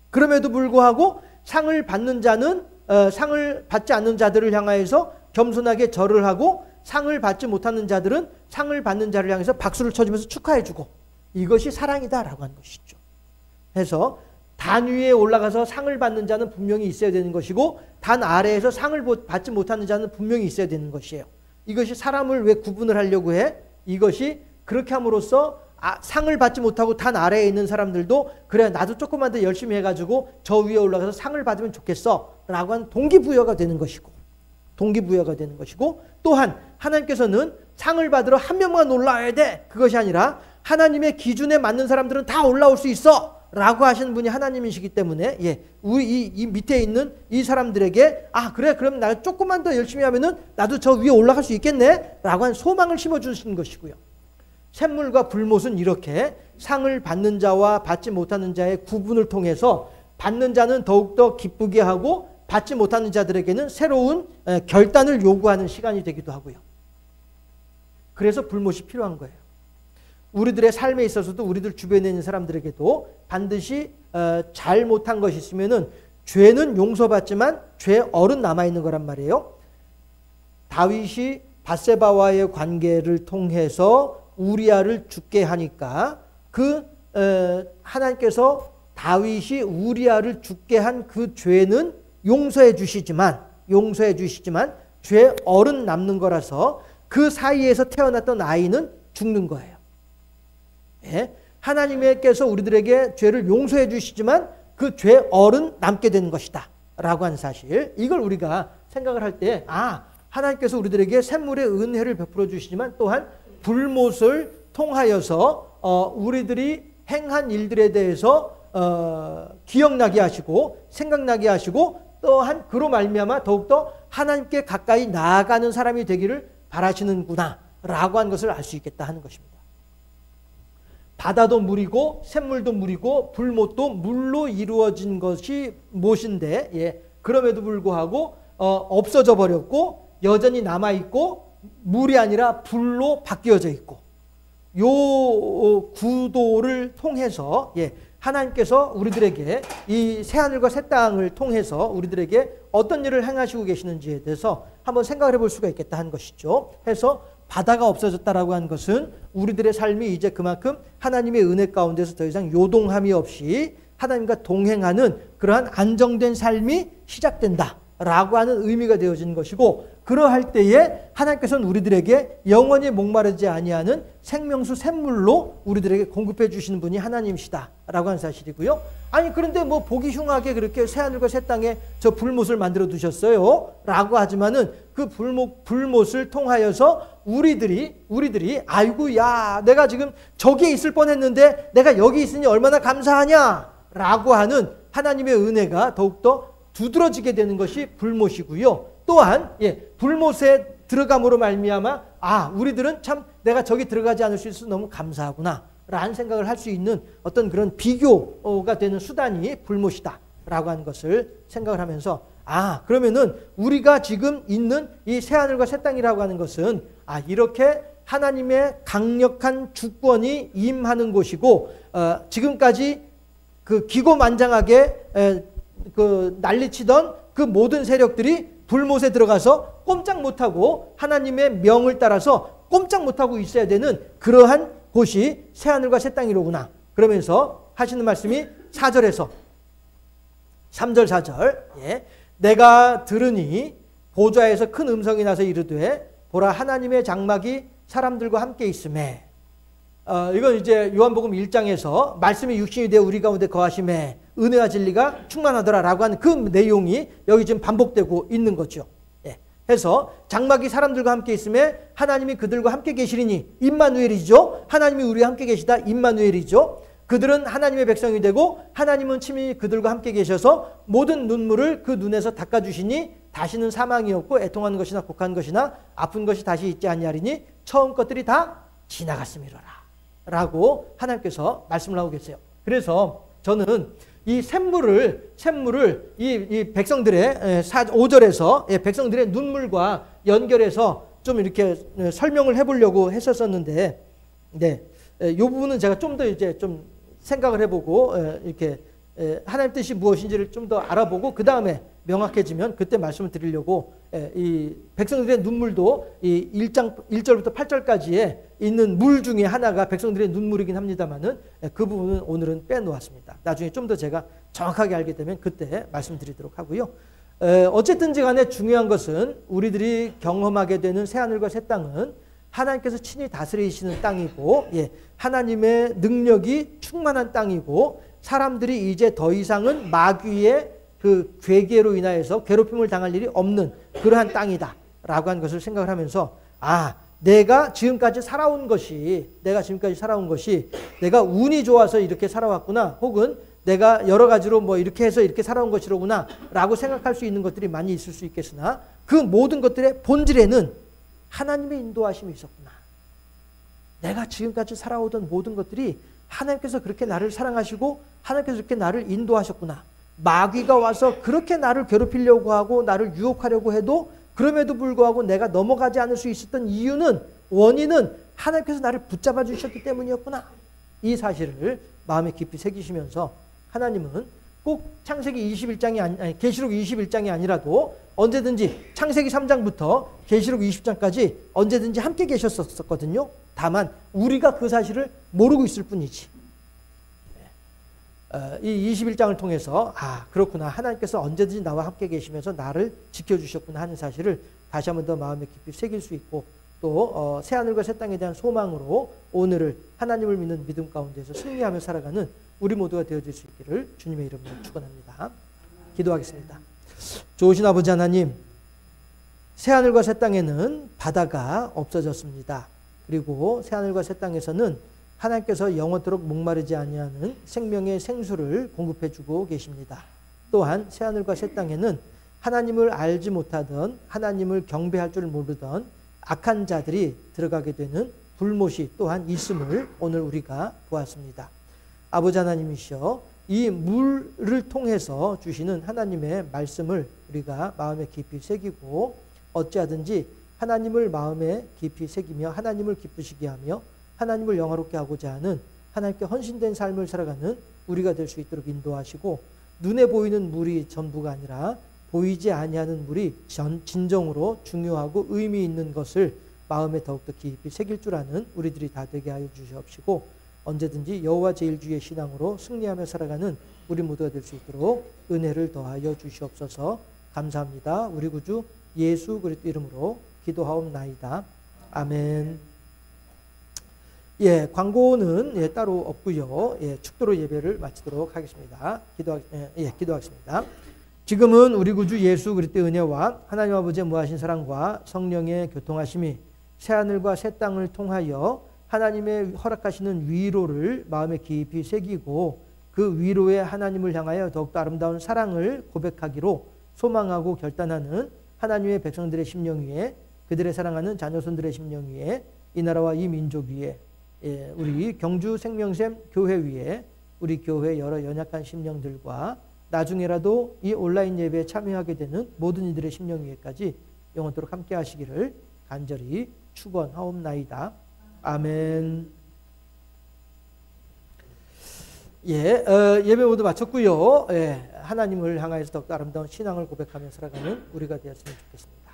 그럼에도 불구하고 상을 받는 자는 상을 받지 않는 자들을 향하여서 겸손하게 절을 하고, 상을 받지 못하는 자들은 상을 받는 자를 향해서 박수를 쳐주면서 축하해주고, 이것이 사랑이다라고 하는 것이죠. 그래서 단 위에 올라가서 상을 받는 자는 분명히 있어야 되는 것이고, 단 아래에서 상을 받지 못하는 자는 분명히 있어야 되는 것이에요. 이것이 사람을 왜 구분을 하려고 해? 이것이 그렇게 함으로써 상을 받지 못하고 단 아래에 있는 사람들도 그래 나도 조금만 더 열심히 해가지고 저 위에 올라가서 상을 받으면 좋겠어 라고 하는 동기부여가 되는 것이고, 또한 하나님께서는 상을 받으러 한 명만 올라와야 돼, 그것이 아니라 하나님의 기준에 맞는 사람들은 다 올라올 수 있어 라고 하시는 분이 하나님이시기 때문에, 이 밑에 있는 이 사람들에게 그래 그럼 나 조금만 더 열심히 하면은 나도 저 위에 올라갈 수 있겠네 라고 하는 소망을 심어주시는 것이고요. 샘물과 불못은 이렇게 상을 받는 자와 받지 못하는 자의 구분을 통해서 받는 자는 더욱더 기쁘게 하고 받지 못하는 자들에게는 새로운 결단을 요구하는 시간이 되기도 하고요. 그래서 불못이 필요한 거예요. 우리들의 삶에 있어서도 우리들 주변에 있는 사람들에게도 반드시 잘못한 것이 있으면은 죄는 용서받지만 죄 얼은 남아있는 거란 말이에요. 다윗이 밧세바와의 관계를 통해서 우리아를 죽게 하니까 하나님께서 다윗이 우리아를 죽게 한 그 죄는 용서해 주시지만 죄 얼은 남는 거라서 그 사이에서 태어났던 아이는 죽는 거예요. 예? 하나님께서 우리들에게 죄를 용서해 주시지만 그 죄 얼은 남게 되는 것이다 라고 하는 사실, 이걸 우리가 생각을 할 때 하나님께서 우리들에게 샘물의 은혜를 베풀어 주시지만 또한 불못을 통하여서 우리들이 행한 일들에 대해서 기억나게 하시고 생각나게 하시고, 또한 그로 말미암아 더욱더 하나님께 가까이 나아가는 사람이 되기를 바라시는구나 라고 하는 것을 알 수 있겠다 하는 것입니다. 바다도 물이고 샘물도 물이고 불못도 물로 이루어진 것이 무엇인데, 예, 그럼에도 불구하고 없어져 버렸고 여전히 남아 있고 물이 아니라 불로 바뀌어져 있고, 요 구도를 통해서, 예, 하나님께서 우리들에게 이 새하늘과 새 땅을 통해서 우리들에게 어떤 일을 행하시고 계시는지에 대해서 한번 생각을 해볼 수가 있겠다 한 것이죠. 해서 바다가 없어졌다라고 한 것은 우리들의 삶이 이제 그만큼 하나님의 은혜 가운데서 더 이상 요동함이 없이 하나님과 동행하는 그러한 안정된 삶이 시작된다라고 하는 의미가 되어진 것이고, 그러할 때에 하나님께서는 우리들에게 영원히 목마르지 아니하는 생명수 샘물로 우리들에게 공급해 주시는 분이 하나님이시다라고 하는 사실이고요. 아니 그런데 뭐 보기 흉하게 그렇게 새하늘과 새 땅에 저 불못을 만들어 두셨어요 라고 하지만은 그 불못을 통하여서 우리들이 아이고 야 내가 지금 저기에 있을 뻔했는데 내가 여기 있으니 얼마나 감사하냐 라고 하는 하나님의 은혜가 더욱더 두드러지게 되는 것이 불못이고요. 또한, 예, 불못에 들어감으로 말미암아 우리들은 참 내가 저기 들어가지 않을 수 있어서 너무 감사하구나 라는 생각을 할 수 있는 어떤 그런 비교가 되는 수단이 불못이다 라고 하는 것을 생각을 하면서, 그러면은 우리가 지금 있는 이 새하늘과 새 땅이라고 하는 것은 이렇게 하나님의 강력한 주권이 임하는 곳이고, 지금까지 그 기고만장하게 그 난리치던 그 모든 세력들이 불못에 들어가서 꼼짝 못하고 하나님의 명을 따라서 꼼짝 못하고 있어야 되는 그러한 곳이 새하늘과 새 땅이로구나. 그러면서 하시는 말씀이 4절에서 3절 4절, 예, 내가 들으니 보좌에서 큰 음성이 나서 이르되 보라 하나님의 장막이 사람들과 함께 있음에, 이건 이제 요한복음 1장에서 말씀이 육신이 되어 우리 가운데 거하심에 은혜와 진리가 충만하더라라고 하는 그 내용이 여기 지금 반복되고 있는 거죠. 예. 해서 장막이 사람들과 함께 있음에 하나님이 그들과 함께 계시리니, 임마누엘이죠. 하나님이 우리와 함께 계시다, 임마누엘이죠. 그들은 하나님의 백성이 되고 하나님은 친히 그들과 함께 계셔서 모든 눈물을 그 눈에서 닦아주시니 다시는 사망이 없고 애통하는 것이나 곡한 것이나 아픈 것이 다시 있지 아니하리니 처음 것들이 다 지나갔음이로라 라고 하나님께서 말씀을 하고 계세요. 그래서 저는 이 샘물을 이 백성들의 5절에서 백성들의 눈물과 연결해서 좀 이렇게 설명을 해보려고 했었었는데, 네, 이 부분은 제가 좀 더 이제 좀 생각을 해보고 이렇게 하나님 뜻이 무엇인지를 좀 더 알아보고 그 다음에 명확해지면 그때 말씀을 드리려고, 이 백성들의 눈물도 이 1절부터 8절까지에 있는 물 중에 하나가 백성들의 눈물이긴 합니다만은 그 부분은 오늘은 빼놓았습니다. 나중에 좀 더 제가 정확하게 알게 되면 그때 말씀드리도록 하고요. 어쨌든지 간에 중요한 것은 우리들이 경험하게 되는 새하늘과 새 땅은 하나님께서 친히 다스리시는 땅이고, 예, 하나님의 능력이 충만한 땅이고, 사람들이 이제 더 이상은 마귀의 그 괴계로 인하여서 괴롭힘을 당할 일이 없는 그러한 땅이다 라고 하는 것을 생각을 하면서, 내가 지금까지 살아온 것이 내가 운이 좋아서 이렇게 살아왔구나, 혹은 내가 여러 가지로 뭐 이렇게 해서 이렇게 살아온 것이로구나 라고 생각할 수 있는 것들이 많이 있을 수 있겠으나 그 모든 것들의 본질에는 하나님의 인도하심이 있었구나. 내가 지금까지 살아오던 모든 것들이 하나님께서 그렇게 나를 사랑하시고 하나님께서 그렇게 나를 인도하셨구나. 마귀가 와서 그렇게 나를 괴롭히려고 하고 나를 유혹하려고 해도 그럼에도 불구하고 내가 넘어가지 않을 수 있었던 원인은 하나님께서 나를 붙잡아 주셨기 때문이었구나. 이 사실을 마음에 깊이 새기시면서 하나님은 꼭 창세기 21장이 계시록 21장이 아니라도 언제든지 창세기 3장부터 계시록 20장까지 언제든지 함께 계셨었거든요. 다만 우리가 그 사실을 모르고 있을 뿐이지. 이 21장을 통해서 그렇구나, 하나님께서 언제든지 나와 함께 계시면서 나를 지켜주셨구나 하는 사실을 다시 한번 더 마음에 깊이 새길 수 있고, 또 새하늘과 새 땅에 대한 소망으로 오늘을 하나님을 믿는 믿음 가운데서 승리하며 살아가는 우리 모두가 되어질 수 있기를 주님의 이름으로 축원합니다. 기도하겠습니다. 좋으신 아버지 하나님, 새하늘과 새 땅에는 바다가 없어졌습니다. 그리고 새하늘과 새 땅에서는 하나님께서 영원토록 목마르지 아니하는 생명의 생수를 공급해 주고 계십니다. 또한 새하늘과 새 땅에는 하나님을 알지 못하던, 하나님을 경배할 줄 모르던 악한 자들이 들어가게 되는 불못이 또한 있음을 오늘 우리가 보았습니다. 아버지 하나님이시여, 이 물을 통해서 주시는 하나님의 말씀을 우리가 마음에 깊이 새기고 어찌하든지 하나님을 마음에 깊이 새기며 하나님을 기쁘시게 하며 하나님을 영화롭게 하고자 하는 하나님께 헌신된 삶을 살아가는 우리가 될 수 있도록 인도하시고, 눈에 보이는 물이 전부가 아니라 보이지 아니하는 물이 진정으로 중요하고 의미 있는 것을 마음에 더욱더 깊이 새길 줄 아는 우리들이 다 되게 하여 주시옵시고, 언제든지 여호와 제일주의 신앙으로 승리하며 살아가는 우리 모두가 될 수 있도록 은혜를 더하여 주시옵소서. 감사합니다. 우리 구주 예수 그리스도 이름으로 기도하옵나이다. 아멘. 예, 광고는 따로 없고요. 축도로 예배를 마치도록 하겠습니다. 기도하겠습니다. 지금은 우리 구주 예수 그리스도의 은혜와 하나님 아버지의 무하신 사랑과 성령의 교통하심이 새하늘과 새 땅을 통하여 하나님의 허락하시는 위로를 마음에 깊이 새기고 그 위로의 하나님을 향하여 더욱더 아름다운 사랑을 고백하기로 소망하고 결단하는 하나님의 백성들의 심령 위에, 그들의 사랑하는 자녀손들의 심령 위에, 이 나라와 이 민족 위에, 우리 경주 생명샘 교회 위에, 우리 교회 여러 연약한 심령들과 나중에라도 이 온라인 예배에 참여하게 되는 모든 이들의 심령 위에까지 영원토록 함께 하시기를 간절히 축원하옵나이다. 아멘. 예배 모두 마쳤고요. 하나님을 향하여서 더욱 아름다운 신앙을 고백하며 살아가는 우리가 되었으면 좋겠습니다.